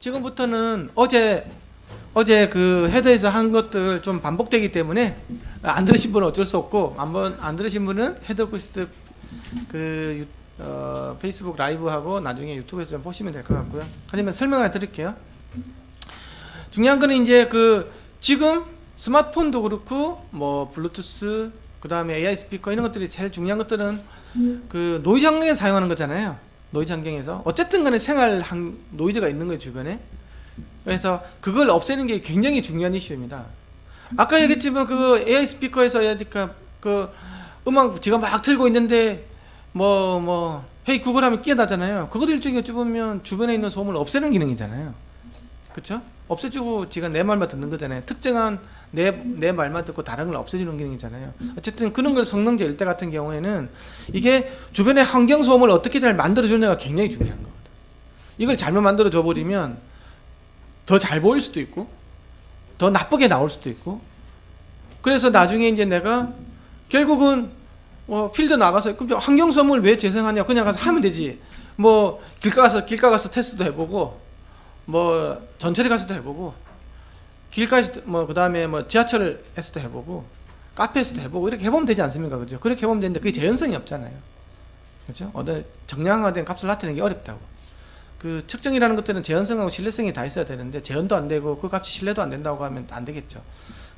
지금부터는 어제 그 헤더에서 한 것들 좀 반복되기 때문에 안 들으신 분은 어쩔 수 없고 한번 안 들으신 분은 헤더 퀘스트 그 페이스북 라이브하고 나중에 유튜브에서 좀 보시면 될 것 같고요. 하지만 설명을 드릴게요. 중요한 거는 이제 그 지금 스마트폰도 그렇고 뭐 블루투스 그 다음에 AI 스피커 이런 것들이 제일 중요한 것들은 그 노이즈 환경에 사용하는 거잖아요. 노이즈 환경에서 어쨌든 간에 생활 노이즈가 있는 거예요, 주변에. 그래서 그걸 없애는 게 굉장히 중요한 이슈입니다. 아까 얘기했지만 그 AI 스피커에서 그 음악 제가 막 틀고 있는데 뭐 헤이 구글 하면 끼어나잖아요. 그것도 일종의 어찌 보면 주변에 있는 소음을 없애는 기능이잖아요. 그쵸? 없애주고 제가 내 말만 듣는 거잖아요. 특정한 내 말만 듣고 다른 걸 없애주는 기능이잖아요. 어쨌든 그런 걸 성능 제일 때 같은 경우에는 이게 주변의 환경 소음을 어떻게 잘 만들어주느냐가 굉장히 중요한 거거든. 이걸 잘못 만들어줘 버리면 더 잘 보일 수도 있고 더 나쁘게 나올 수도 있고, 그래서 나중에 이제 내가 결국은 필드 나가서 그럼 환경 소음을 왜 재생하냐, 그냥 가서 하면 되지. 뭐 길가 가서 테스트도 해보고 뭐 전철에 가서도 해보고 길가에서 뭐 그다음에 뭐 지하철에서도 해보고 카페에서도 해보고 이렇게 해보면 되지 않습니까? 그죠? 그렇게 해보면 되는데 그게 재현성이 없잖아요. 그렇죠? 어떤 정량화된 값을 나타내는 게 어렵다고. 그 측정이라는 것들은 재현성하고 신뢰성이 다 있어야 되는데 재현도 안 되고 그 값이 신뢰도 안 된다고 하면 안 되겠죠.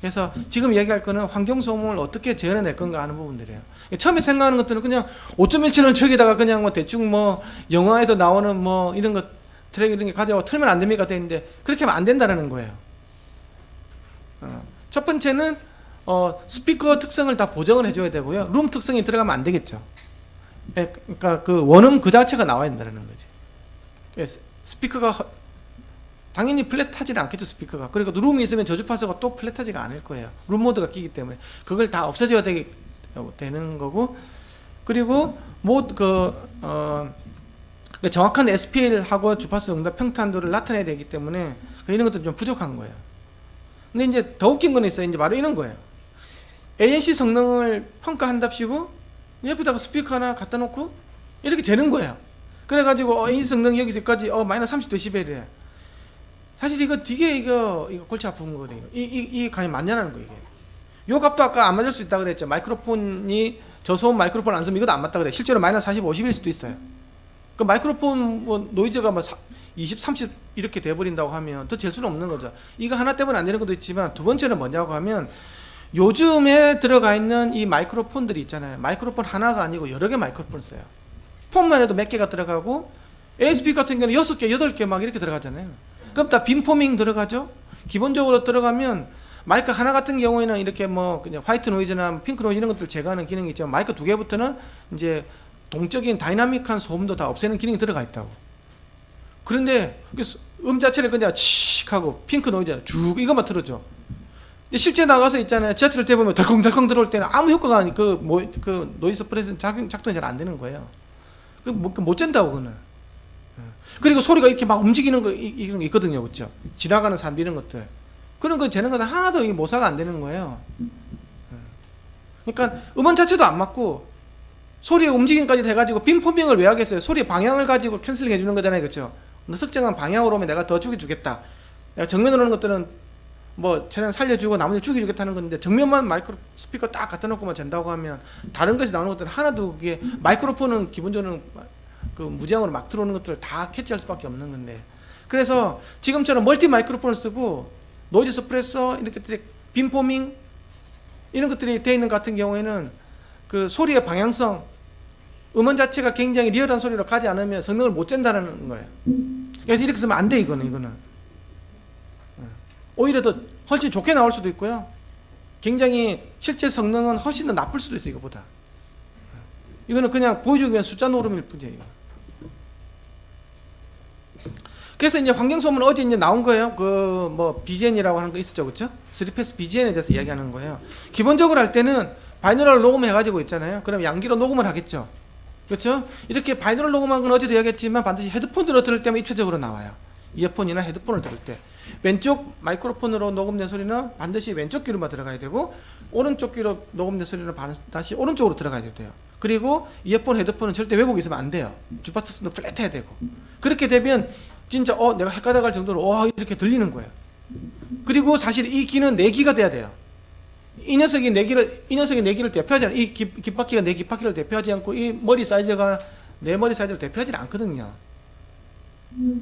그래서 지금 얘기할 거는 환경 소음을 어떻게 재현해낼 건가 하는 부분들이에요. 처음에 생각하는 것들은 그냥 5.17을 척에다가 그냥 뭐 대충 뭐 영화에서 나오는 뭐 이런 것 트랙 이런 게 가져와 틀면 안 됩니까? 돼 있는데 그렇게 하면 안 된다는 거예요. 첫 번째는 스피커 특성을 다 보정을 해줘야 되고요. 룸 특성이 들어가면 안 되겠죠. 그러니까 그 원음 그 자체가 나와야 된다는 거지. 스피커가 당연히 플랫하지는 않겠죠, 스피커가. 그리고 룸이 있으면 저주파수가 또 플랫하지가 않을 거예요. 룸 모드가 끼기 때문에 그걸 다 없애줘야 되는 거고, 그리고 정확한 SPL하고 주파수 응답 평탄도를 나타내야 되기 때문에 이런 것도 좀 부족한 거예요. 근데 이제 더 웃긴 건 있어요. 이제 바로 이런 거예요. ANC 성능을 평가한답시고 옆에다가 스피커 하나 갖다 놓고 이렇게 재는 거예요. 그래가지고 ANC 성능이 여기서까지 마이너스 30dB이래. 사실 이거 되게 이거 골치 아픈 거거든요. 이 감이 맞냐라는 거예요. 이게. 요 값도 아까 안 맞을 수 있다 그랬죠. 마이크로폰이 저소음 마이크로폰 안 쓰면 이것도 안 맞다 그래. 실제로 마이너스 40, 50일 수도 있어요. 그 마이크로폰 뭐 노이즈가 뭐 20, 30 이렇게 돼버린다고 하면 더 잴 수는 없는 거죠. 이거 하나 때문에 안 되는 것도 있지만 두 번째는 뭐냐고 하면 요즘에 들어가 있는 이 마이크로폰들이 있잖아요. 마이크로폰 하나가 아니고 여러 개 마이크로폰을 써요. 폰만 해도 몇 개가 들어가고 ASP 같은 경우는 6개, 8개 막 이렇게 들어가잖아요. 그럼 다 빔포밍 들어가죠. 기본적으로 들어가면 마이크 하나 같은 경우에는 이렇게 뭐 그냥 화이트 노이즈나 핑크 노이즈 이런 것들 제거하는 기능이 있지만 마이크 두 개부터는 이제 동적인 다이나믹한 소음도 다 없애는 기능이 들어가 있다고. 그런데 자체를 그냥 칙 하고 핑크 노이즈 쭉 이것만 틀어줘. 실제 나가서 있잖아요. 지하철 때 보면 덜컹덜컹 들어올 때는 아무 효과가 아니 그 노이즈 서프레스 작동이 잘 안 되는 거예요. 못 잰다고 그거는. 그리고 소리가 이렇게 막 움직이는 거 이런 게 있거든요, 그렇죠? 지나가는 사람 이런 것들. 그런 거 재는 거다 하나도 이게 모사가 안 되는 거예요. 그러니까 음원 자체도 안 맞고 소리의 움직임까지 해가지고 빔포밍을 왜 하겠어요? 소리의 방향을 가지고 캔슬링 해주는 거잖아요, 그렇죠? 특정한 방향으로 오면 내가 더 죽여주겠다. 내가 정면으로 오는 것들은 뭐 최대한 살려주고 나머지 죽여주겠다는 건데 정면만 마이크로 스피커 딱 갖다 놓고만 잰다고 하면 다른 것이 나오는 것들은 하나도 그게 마이크로폰은 기본적으로 그 무제한으로 막 들어오는 것들을 다 캐치할 수밖에 없는 건데, 그래서 지금처럼 멀티 마이크로폰을 쓰고 노이즈 서프레서 이렇게 빔포밍 이런 것들이 되어 있는 것 같은 경우에는 그 소리의 방향성 음원 자체가 굉장히 리얼한 소리로 가지 않으면 성능을 못 잰다는 거예요. 그래서 이렇게 쓰면 안 돼. 이거는 오히려 더 훨씬 좋게 나올 수도 있고요. 굉장히 실제 성능은 훨씬 더 나쁠 수도 있어요. 이거보다. 이거는 그냥 보여주기 위한 숫자 노름일 뿐이에요. 그래서 이제 환경소음은 어제 이제 나온 거예요. 그 뭐 BGN이라고 하는 거 있었죠, 그렇죠? 3패스 BGN에 대해서 이야기하는 거예요. 기본적으로 할 때는 바이너럴 녹음해가지고 있잖아요. 그럼 양기로 녹음을 하겠죠, 그렇죠? 이렇게 바이너럴 녹음한 건 어제도 이야기했지만 반드시 헤드폰으로 들을 때만 입체적으로 나와요. 이어폰이나 헤드폰을 들을 때 왼쪽 마이크로폰으로 녹음된 소리는 반드시 왼쪽 귀로만 들어가야 되고 오른쪽 귀로 녹음된 소리는 다시 오른쪽으로 들어가야 돼요. 그리고 이어폰 헤드폰은 절대 왜곡이 있으면 안 돼요. 주파수도 플랫해야 되고. 그렇게 되면 진짜 내가 헷갈려 갈 정도로 이렇게 들리는 거예요. 그리고 사실 이 귀는 내 귀가 돼야 돼요. 이 녀석이 내 귀를 대표하지 않아요. 이 귓바퀴가 내 귓바퀴를 대표하지 않고 이 머리 사이즈가 내 머리 사이즈를 대표하지 않거든요.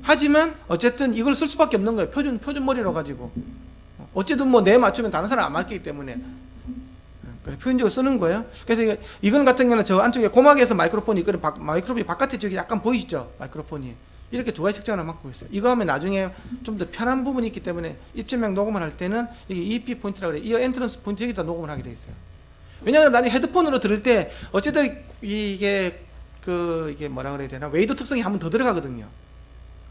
하지만 어쨌든 이걸 쓸 수밖에 없는 거예요. 표준 머리로 가지고. 어쨌든 뭐 내 맞추면 다른 사람 안 맞기 때문에 그래 표준적으로 쓰는 거예요. 그래서 이건 같은 경우는 저 안쪽에 고막에서 마이크로폰이 이거는 마이크로폰이 바깥에 저기 약간 보이시죠? 마이크로폰이 이렇게 두 가지 측정을 맡고 있어요. 이거 하면 나중에 좀 더 편한 부분이 있기 때문에 입체명 녹음을 할 때는 이게 EP 포인트라고 그래요. 이어 엔트런스 포인트 여기다 녹음을 하게 돼 있어요. 왜냐하면 나중에 헤드폰으로 들을 때 어쨌든 이게 뭐라 그래야 되나 웨이도 특성이 한 번 더 들어가거든요.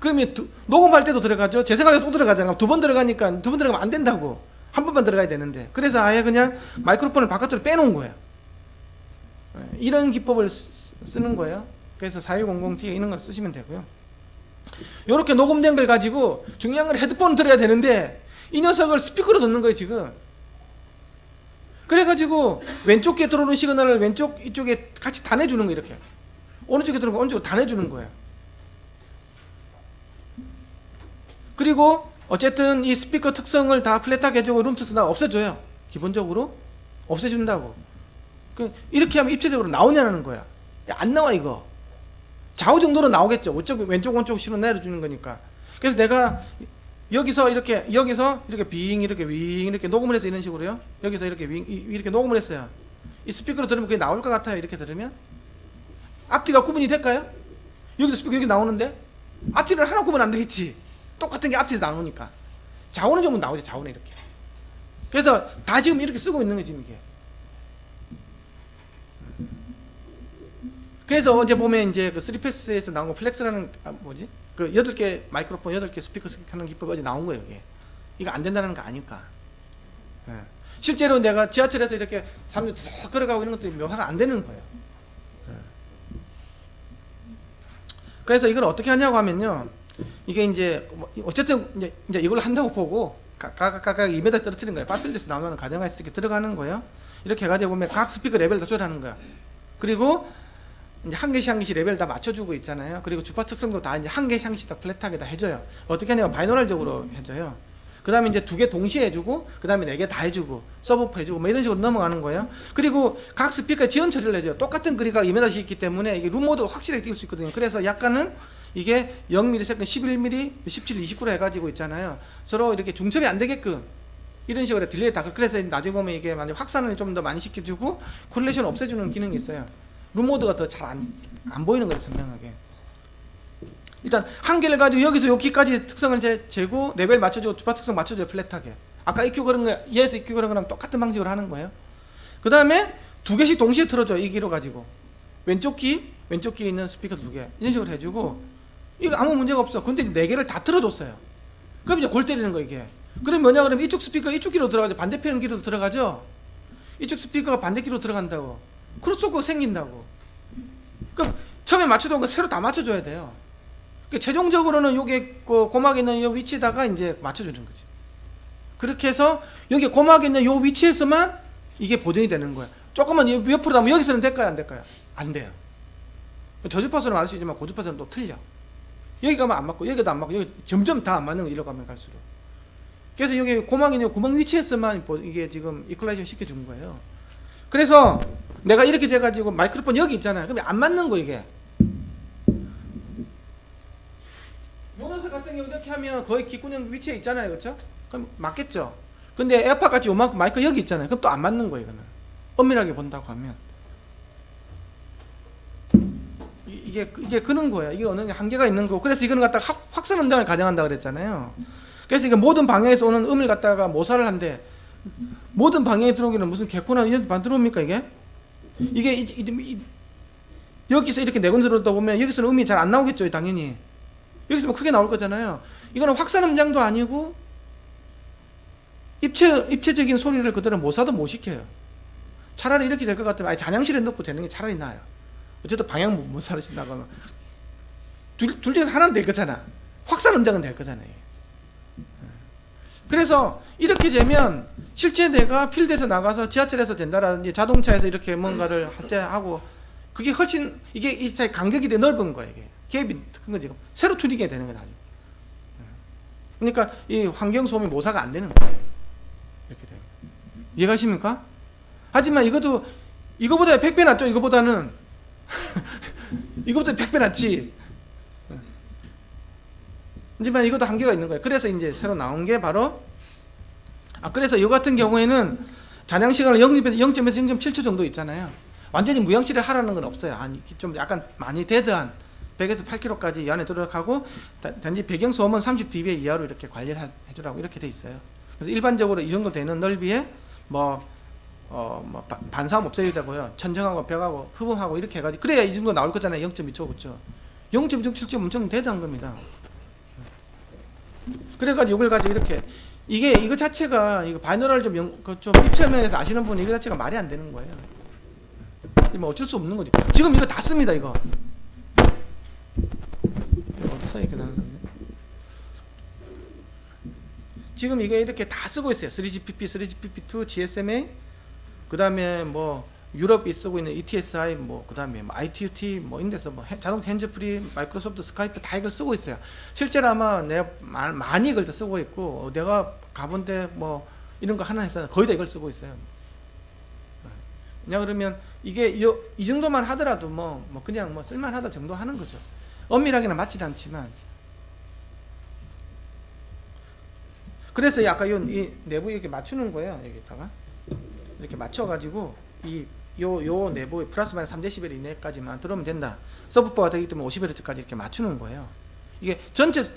그러면 녹음할 때도 들어가죠. 제 생각에 또 들어가잖아요. 두 번 들어가니까 두 번 들어가면 안 된다고. 한 번만 들어가야 되는데. 그래서 아예 그냥 마이크로폰을 바깥으로 빼놓은 거예요. 이런 기법을 쓰는 거예요. 그래서 4200T 이런 걸 쓰시면 되고요. 이렇게 녹음된 걸 가지고 중요한 건 헤드폰 들어야 되는데 이 녀석을 스피커로 듣는 거예요 지금. 그래가지고 왼쪽 귀에 들어오는 시그널을 왼쪽 이쪽에 같이 다 내주는 거예요. 이렇게 오른쪽에 들어오는 거 오른쪽으로 다 내주는 거예요. 그리고 어쨌든 이 스피커 특성을 다 플랫하게 해주고 룸 특성 다 없애줘요. 기본적으로 없애준다고. 이렇게 하면 입체적으로 나오냐는 거야. 안 나와 이거. 좌우 정도로 나오겠죠. 왼쪽 오른쪽 신호 내려주는 거니까. 그래서 내가 여기서 이렇게 빙 이렇게 윙 이렇게 녹음을 해서 이런 식으로요. 여기서 이렇게 윙 이렇게 녹음을 했어요. 이 스피커로 들으면 그게 나올 것 같아요. 이렇게 들으면 앞뒤가 구분이 될까요? 여기서 스피커 여기 나오는데 앞뒤를 하나 구분 안 되겠지. 똑같은 게 앞뒤에서 나오니까 좌우는 좀 나오죠. 좌우는 이렇게. 그래서 다 지금 이렇게 쓰고 있는 거지 지금 이게. 그래서 어제 보면 이제 그 3패스에서 나온 거 플렉스라는 그 8개 마이크로폰 8개 스피커 하는 기법이 어제 나온 거예요. 이게. 이거 안 된다는 거 아닐까. 예. 실제로 내가 지하철에서 이렇게 사람들이 쭉 걸어가고 이런 것들이 묘사가 안 되는 거예요. 예. 그래서 이걸 어떻게 하냐고 하면요. 이게 이제 어쨌든 이제 이걸 한다고 보고 각각 2m 떨어뜨리는 거예요. 파필드에서 나오면 가정하에서 이렇게 들어가는 거예요. 이렇게 해가지고 보면 각 스피커 레벨 다 조절하는 거야. 그리고 이제 한 개씩 레벨 다 맞춰주고 있잖아요. 그리고 주파 특성도 다 이제 한 개씩 다 플랫하게 다 해줘요. 어떻게 하냐면 바이노랄적으로 해줘요. 그 다음에 이제 2개 동시에 해주고, 그 다음에 4개 다 해주고, 서브오프 해주고, 뭐 이런 식으로 넘어가는 거예요. 그리고 각 스피커에 지연 처리를 해줘요. 똑같은 거리가 2m씩 있기 때문에 이게 룸 모드가 확실하게 띄울 수 있거든요. 그래서 약간은 이게 0ms, 11mm, 17, 29로 해가지고 있잖아요. 서로 이렇게 중첩이 안 되게끔 이런 식으로 딜레이 다. 그래서 나중에 보면 이게 만약 확산을 좀 더 많이 시켜주고 콜레이션 없애주는 기능이 있어요. 룸 모드가 더 잘 안 보이는 거예요, 선명하게. 일단 한 개를 가지고 여기서 여기까지 특성을 재고 레벨 맞춰주고 주파 특성 맞춰줘요, 플랫하게. 아까 EQ 그런 거, ES EQ 그런 거랑 똑같은 방식으로 하는 거예요. 그 다음에 2개씩 동시에 틀어줘요, 이 귀로 가지고. 왼쪽 귀에 있는 스피커 2개. 이런 식으로 해주고, 이거 아무 문제가 없어. 근데 4개를 다 틀어줬어요. 그럼 이제 골 때리는 거, 이게. 그럼 뭐냐, 그러면 이쪽 스피커 이쪽 귀로 들어가죠. 반대편 귀로 들어가죠. 이쪽 스피커가 반대 귀로 들어간다고. 크로스오버가 생긴다고. 그럼 처음에 맞춰둔 거 새로 다 맞춰줘야 돼요. 최종적으로는 요게 고막에 있는 요 위치에다가 이제 맞춰주는 거지. 그렇게 해서 여기 고막에 있는 요 위치에서만 이게 보정이 되는 거야. 조금만 옆으로 가면 여기서는 될까요, 안 될까요? 안 돼요. 저주파수는 맞을 수 있지만 고주파수는 또 틀려. 여기 가면 안 맞고 여기도 안 맞고 여기 점점 다 안 맞는 거 이리로 가면 갈수록. 그래서 여기 고막에 있는 구멍 위치에서만 이게 지금 이퀄라이저 시켜준 거예요. 그래서 내가 이렇게 돼가지고 마이크로폰 여기 있잖아요. 그럼 안 맞는 거 이게. 요 녀석 같은 경우 이렇게 하면 거의 귓구녕 위치에 있잖아요, 그렇죠? 그럼 맞겠죠. 근데 에어팟 같이 요만큼 마이크 여기 있잖아요. 그럼 또 안 맞는 거예요, 이거는. 엄밀하게 본다고 하면. 이게 그런 거예요. 이게 어느 정도 한계가 있는 거고. 그래서 이거는 갖다가 확산 음장을 가정한다 그랬잖아요. 그래서 이게 모든 방향에서 오는 음을 갖다가 모사를 한대. 모든 방향에 들어오기는 무슨 개코나 이런 반 들어옵니까 이게? 이게 여기서 이렇게 내건 들어오다 보면 여기서는 음이 잘 안 나오겠죠, 당연히. 여기서 뭐 크게 나올 거잖아요. 이거는 확산 음장도 아니고 입체적인 소리를 그대로 모사도 못 시켜요. 차라리 이렇게 될 것 같으면 아예 잔향실에 넣고 되는 게 차라리 나아요. 어쨌든 방향 못 사르신다고 하면 둘 중에서 하나는 될 거잖아. 확산 음장은 될 거잖아요. 그래서 이렇게 되면 실제 내가 필드에서 나가서 지하철에서 된다라든지 자동차에서 이렇게 뭔가를 할 때 하고 그게 훨씬 이게 이 사이 간격이 더 넓은 거예요. 이게 갭이 큰 거지. 새로 튜닝해야 되는 거야. 그러니까 이 환경 소음이 모사가 안 되는 거예요. 이렇게 돼요. 이해가십니까? 하지만 이것도 이거보다 100배 낫죠. 이거보다는 이거보다 100배 낫지. 하지만 이것도 한계가 있는 거예요. 그래서 이제 새로 나온 게 바로 그래서 이 같은 경우에는 잔향 시간을 0.에서 0.7초 정도 있잖아요. 완전히 무향실에 하라는 건 없어요. 좀 약간 많이 데드한 100에서 8km까지 이 안에 들어가고 단지 배경 소음은 30dB 이하로 이렇게 관리를 해주라고 이렇게 돼 있어요. 그래서 일반적으로 이 정도 되는 넓이에 반사음 없애야 되고요. 천정하고 벽하고 흡음하고 이렇게 해가지고 그래야 이 정도 나올 거잖아요. 0.2초 그렇죠. 0.6초 엄청 대단한 겁니다. 그래가지고 이걸 가지고 이렇게 이거 자체가 이거 바이노럴 좀 입체면에서 아시는 분이 이거 자체가 말이 안 되는 거예요. 뭐 어쩔 수 없는 거죠. 지금 이거 다 씁니다. 이거 어디서 이렇게 나왔네. 지금 이게 이렇게 다 쓰고 있어요. 3GPP, 3GPP2, GSMA, 그 다음에 뭐 유럽이 쓰고 있는 ETSI, 뭐 그 다음에 뭐 ITUT, 뭐 인데서 뭐 자동 핸즈프리, 마이크로소프트 스카이프 다 이걸 쓰고 있어요. 실제로 아마 내가 많이 이걸 다 쓰고 있고 내가 가본데 뭐 이런 거 하나 해서 거의 다 이걸 쓰고 있어요. 그냥 그러면 이게 이 정도만 하더라도 뭐 그냥 뭐 쓸만하다 정도 하는 거죠. 엄밀하게는 맞지도 않지만. 그래서 아까 이 내부 이렇게 맞추는 거예요. 여기다가 이렇게 맞춰가지고 요 내부에 플러스 마이너스 3dB 이내까지만 들어오면 된다. 서브버가 되기 때문에 50Hz까지 이렇게 맞추는 거예요. 이게 전체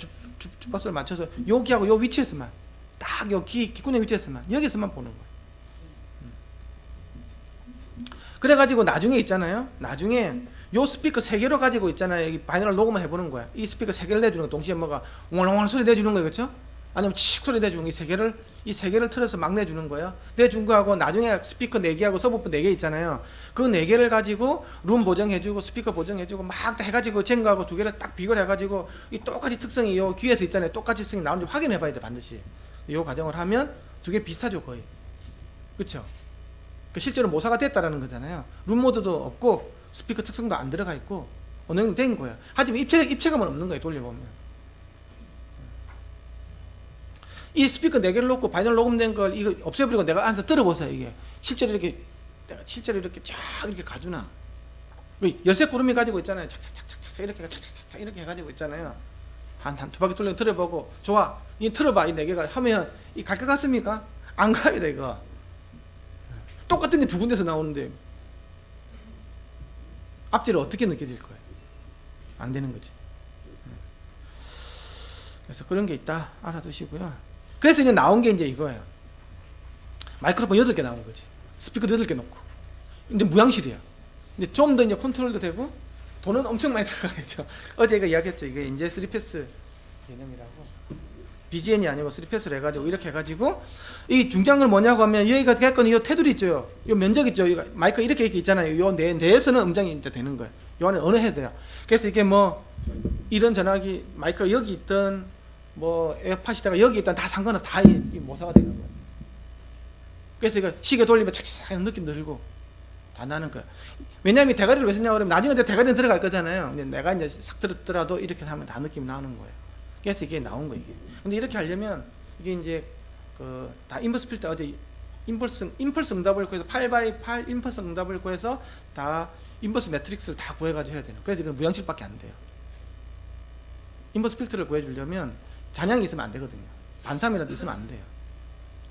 주파수를 맞춰서 여기하고 요 위치에서만 딱 여기 기꾼의 위치에서만 여기서만 보는 거예요. 그래가지고 나중에 있잖아요. 나중에 요 스피커 3개로 가지고 있잖아요. 여기 바이너럴 녹음을 해보는 거야. 이 스피커 3개를 내주는 거 동시에 뭐가 옹알옹알 소리 내주는 거예요. 그렇죠? 아니면 칙 소리 내주는 이 세 개를 틀어서 막 내주는 거예요. 내준 거하고 나중에 스피커 4개하고 서브프 4개 있잖아요. 그 4개를 가지고 룸 보정해주고 스피커 보정해주고 막 다 해가지고 젠거하고 2개를 딱 비교를 해가지고 이 똑같이 특성이 요 귀에서 있잖아요. 똑같이 특성이 나오는지 확인해 봐야 돼 반드시. 요 과정을 하면 2개 비슷하죠 거의. 그렇죠? 실제로 모사가 됐다라는 거잖아요. 룸 모드도 없고 스피커 특성도 안 들어가 있고 어느 정도 된 거예요. 하지만 입체감은 없는 거예요. 돌려보면. 이 스피커 4개를 놓고 바이너럴 녹음된 걸 이거 없애버리고 내가 앉아서 들어보세요. 이게 실제로 이렇게 내가 실제로 이렇게 쫙 이렇게 가주나. 열쇠 구름이 가지고 있잖아요. 착착착착착 이렇게 해가지고 있잖아요. 한 2바퀴 돌려 들어보고 좋아. 이 틀어봐 이 4개가 하면 이 갈 것 같습니까? 안 가요 이거. 똑같은 게 두 군데서 나오는데 앞뒤로 어떻게 느껴질 거예요? 안 되는 거지. 그래서 그런 게 있다 알아두시고요. 그래서 이제 나온 게 이제 이거예요. 마이크로폰 8개 나온 거지. 스피커 8개 놓고. 근데 무향실이야. 근데 좀 더 이제 컨트롤도 되고 돈은 엄청 많이 들어가겠죠. 어제 이거 이야기했죠. 이게 이제 3패스 개념이라고. BGN이 아니고 3패스를 해가지고 이렇게 해가지고 이 중요한 건 뭐냐고 하면 여기가 됐거니 요 테두리 있죠. 요 면적 있죠. 마이크 이렇게 있잖아요. 요 내에서는 음장이 이제 되는 거예요. 요 안에 어느 헤드야. 그래서 이게 뭐 이런 전화기 마이크가 여기 있던 뭐 에어팟이다가 여기 있던 다 상관없이 다 이 모사가 되는 거예요. 그래서 이거 시계 돌리면 착착 느낌 들고 다 나는 거야. 왜냐하면 대가리를 왜 쓰냐고 그러면 나중에 대가리는 들어갈 거잖아요. 근데 내가 이제 싹 들었더라도 이렇게 하면 다 느낌이 나오는 거예요. 그래서 이게 나온 거예요. 근데 이렇게 하려면 이게 이제 그 다 인버스 필터 어제 임펄스 응답을 구해서 8x8 임펄스 응답을 구해서 다 인버스 매트릭스를 다 구해가지고 해야 되는. 그래서 이건 무향실밖에 안 돼요. 인버스 필터를 구해주려면 잔향이 있으면 안 되거든요. 반삼이라도 있으면 안 돼요.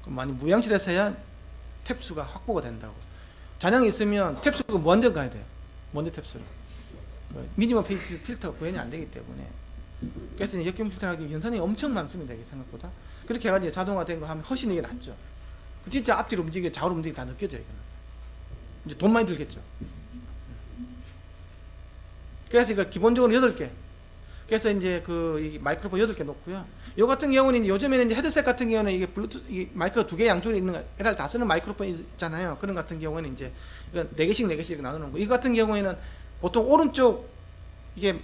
그럼 많이 무향실에서 해야 탭수가 확보가 된다고. 잔향이 있으면 탭수가 무한정 가야 돼요. 먼저 탭수로. 미니멈 페이지 필터 구현이 안 되기 때문에. 그래서 역경 필터하기 연산이 엄청 많습니다. 이게 생각보다. 그렇게 해가지고 자동화된 거 하면 훨씬 이게 낫죠. 진짜 앞뒤로 움직이고 좌우로 움직이고 다 느껴져요. 이거는. 이제 돈 많이 들겠죠. 그래서 이거 기본적으로 8개. 그래서 이제 이 마이크로폰 8개 놓고요. 요 같은 경우는 요즘에는 이제 헤드셋 같은 경우는 이게 블루투스 마이크가 2개 양쪽에 있는 거, LR 다 쓰는 마이크로폰 있잖아요. 그런 같은 경우는 이제 이거 4개씩 나누는 거. 이 같은 경우에는 보통 오른쪽 이게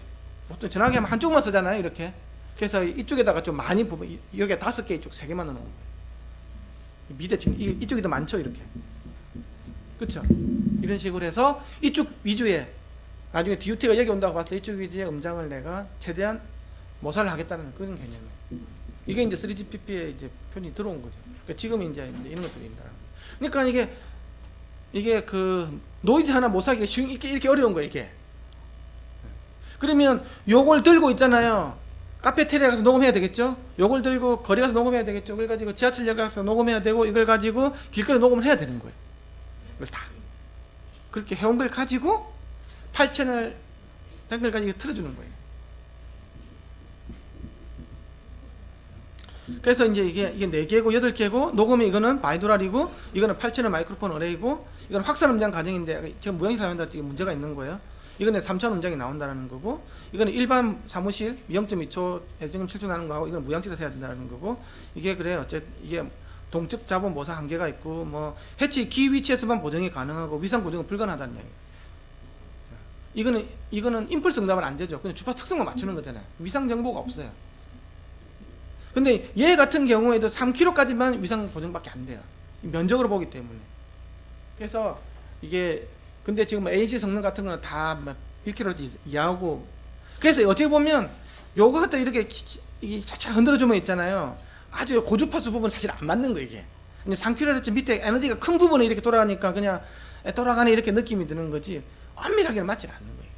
보통 전화기 하면 한쪽만 쓰잖아요. 이렇게. 그래서 이쪽에다가 좀 많이 부분 여기에 5개 이쪽 3개만 넣는 거예요. 밑에 지금 이쪽이 더 많죠. 이렇게. 그렇죠? 이런 식으로 해서 이쪽 위주에 나중에 DUT가 여기 온다고 봤을 때 이쪽 위주의 음장을 내가 최대한 모사를 하겠다는 그런 개념이에요. 이게 이제 3GPP에 이제 표현이 들어온 거죠. 그러니까 지금 이제 이런 것들입니다. 그러니까 이게 그 노이즈 하나 못 사기가 쉬운 이렇게 어려운 거예요, 이게. 그러면 요걸 들고 있잖아요. 카페테리아 가서 녹음해야 되겠죠? 요걸 들고 거리 가서 녹음해야 되겠죠? 이걸 가지고 지하철역 가서 녹음해야 되고, 이걸 가지고 길거리 녹음을 해야 되는 거예요. 이걸 다. 그렇게 해온 걸 가지고 8채널 된 걸 가지고 틀어주는 거예요. 그래서 이제 이게 4개고 8개고, 녹음이 이거는 바이두랄이고, 이거는 8채널 마이크로폰 어레이고, 이건 확산 음량 가정인데 지금 무형이 사용한다 할 때 문제가 있는 거예요. 이거는 3000 음량이 나온다는 거고, 이거는 일반 사무실 0.2초 해증음 7초 나는 거하고, 이건 무향실에서 해야 된다는 거고, 이게 그래요. 이게 동적 자본 모사 한계가 있고, 뭐 해치 기 위치에서만 보정이 가능하고 위상 보정은 불가능하다는 얘기예요. 이거는 임펄스 응답은 안 되죠. 그냥 주파 특성만 맞추는 거잖아요. 위상 정보가 없어요. 근데 얘 같은 경우에도 3kg까지만 위상 보정밖에 안 돼요. 면적으로 보기 때문에. 그래서 이게 근데 지금 ANC 성능 같은 거는 다 1kg 이하고, 그래서 어찌 보면 요거 갖다 이렇게 착착 흔들어주면 있잖아요. 아주 고주파수 부분 사실 안 맞는 거 이게. 3kHz 밑에 에너지가 큰 부분에 이렇게 돌아가니까 그냥 돌아가네 이렇게 느낌이 드는 거지 엄밀하게는 맞지 않는 거예요.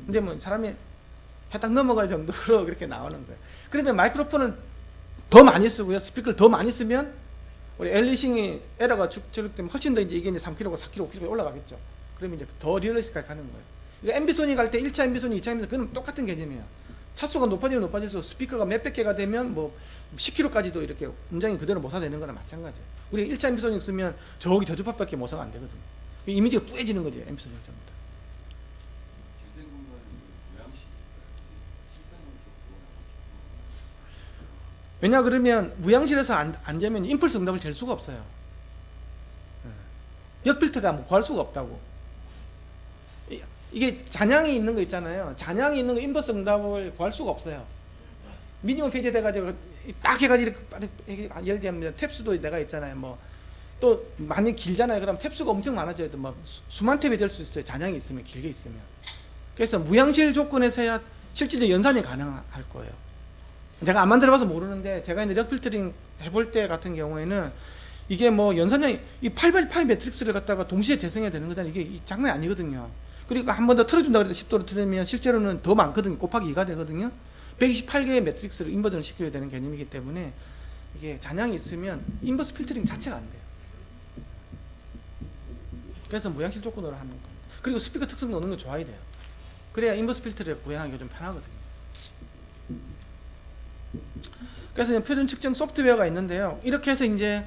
근데 뭐 사람이 해딱 넘어갈 정도로 그렇게 나오는 거예요. 그러면 마이크로폰을 더 많이 쓰고요, 스피커를 더 많이 쓰면 우리 엘리싱이 에러가 적용되면 훨씬 더 이제 3kg가 4kg, 5kg 올라가겠죠. 그러면 이제 더 리얼리스틱하게 가는 거예요. 이거 앰비소닉 할 때 1차 앰비소닉, 2차 앰비소닉 그건 똑같은 개념이에요. 차수가 높아지면 높아질수록 스피커가 몇백 개가 되면 뭐 10kg까지도 이렇게 음장이 그대로 모사되는 거나 마찬가지예요. 우리가 1차 앰비소닉 쓰면 저기 저주파밖에 모사가 안 되거든요. 이미지가 뿌얘지는 거죠, 앰비소닉 전부 다. 왜냐 그러면 무향실에서 안 되면 임펄스 응답을 잴 수가 없어요. 역필터가 뭐 구할 수가 없다고. 이게 잔향이 있는 거 있잖아요. 잔향이 있는 거 임펄스 응답을 구할 수가 없어요. 미니멈 페이지 돼가지고 딱 해가지고 이렇게 예를 들면 탭수도 내가 있잖아요. 뭐 또 많이 길잖아요. 그럼 탭수가 엄청 많아져야 돼. 뭐 수만 탭이 될 수 있어요. 잔향이 있으면, 길게 있으면. 그래서 무향실 조건에서야 실질적으로 연산이 가능할 거예요. 제가 안 만들어봐서 모르는데, 제가 이제 력필터링 해볼 때 같은 경우에는 이게 뭐 연산량이 이 8x8 매트릭스를 갖다가 동시에 재생해야 되는 거잖아요. 이게 장난이 아니거든요. 그리고 한 번 더 틀어준다 그래도 10도로 틀으면 실제로는 더 많거든요. 곱하기 2가 되거든요. 128개의 매트릭스를 인버전을 시켜야 되는 개념이기 때문에 이게 잔향이 있으면 인버스 필터링 자체가 안 돼요. 그래서 무향실 조건으로 하는 겁니다. 그리고 스피커 특성 넣는 거 좋아야 돼요. 그래야 인버스 필터를 구현하기가 좀 편하거든요. 그래서 표준 측정 소프트웨어가 있는데요. 이렇게 해서 이제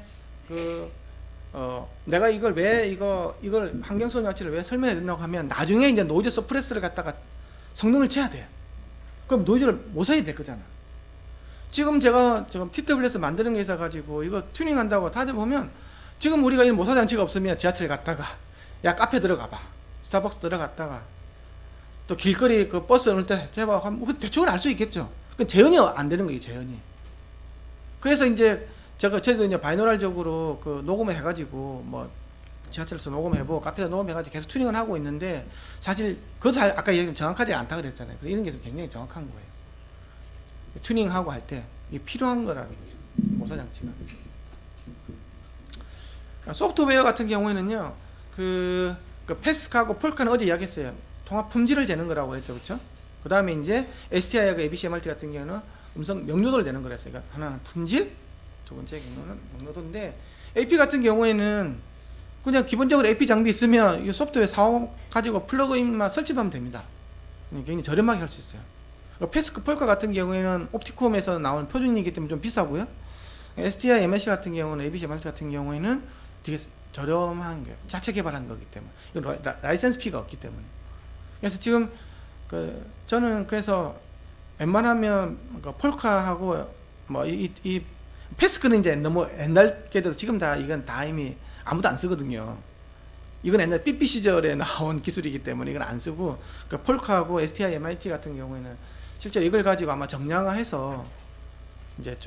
내가 이걸 왜 이걸 환경소음 장치를 왜 설명해야 된다고 하면, 나중에 이제 노이즈 서프레스를 갖다가 성능을 재야 돼요. 그럼 노이즈를 못 써야 될 거잖아. 지금 제가 TWS 만드는 게 있어 가지고 이거 튜닝한다고 따져보면, 지금 우리가 이 모사 장치가 없으면 지하철 갔다가 야 카페 들어가봐, 스타벅스 들어갔다가 또 길거리 그 버스 오를 때 제발 대충은 알 수 있겠죠. 그 재현이 안 되는 거예요, 재현이. 그래서 이제 저희도 이제 바이노랄적으로 그 녹음을 해가지고 뭐 지하철에서 녹음해보고 카페에서 녹음해가지고 계속 튜닝을 하고 있는데, 사실 그것도 아까 얘기 정확하지 않다 그랬잖아요. 이런 게 굉장히 정확한 거예요. 튜닝하고 할 때 이게 필요한 거라는 거죠, 모사 장치가. 소프트웨어 같은 경우에는요, 그 패스카하고 폴카는 어제 이야기했어요. 통합 품질을 재는 거라고 했죠, 그렇죠? 그 다음에 이제 STI하고 ABC MRT 같은 경우는 음성 명료도를 내는 거랬어요. 그러니까 하나는 품질, 두 번째 경우는 명료도인데, AP 같은 경우에는 그냥 기본적으로 AP 장비 있으면 이 소프트웨어 사오 가지고 플러그인만 설치하면 됩니다. 굉장히 저렴하게 할 수 있어요. 패스크 폴카 같은 경우에는 옵티콤에서 나온 표준이기 때문에 좀 비싸고요. STI MRC 같은 경우는 ABC MRT 같은 경우에는 되게 저렴한 게 자체 개발한 거기 때문에, 이건 라이센스 피가 없기 때문에. 그래서 지금 저는 그래서 웬만하면 폴카하고 뭐 이 패스크는 이제 너무 옛날 게도 지금 다 이건 다 이미 아무도 안 쓰거든요. 이건 옛날 삐삐 시절에 나온 기술이기 때문에 이건 안 쓰고, 폴카하고 STI MIT 같은 경우에는 실제로 이걸 가지고 아마 정량화해서 이제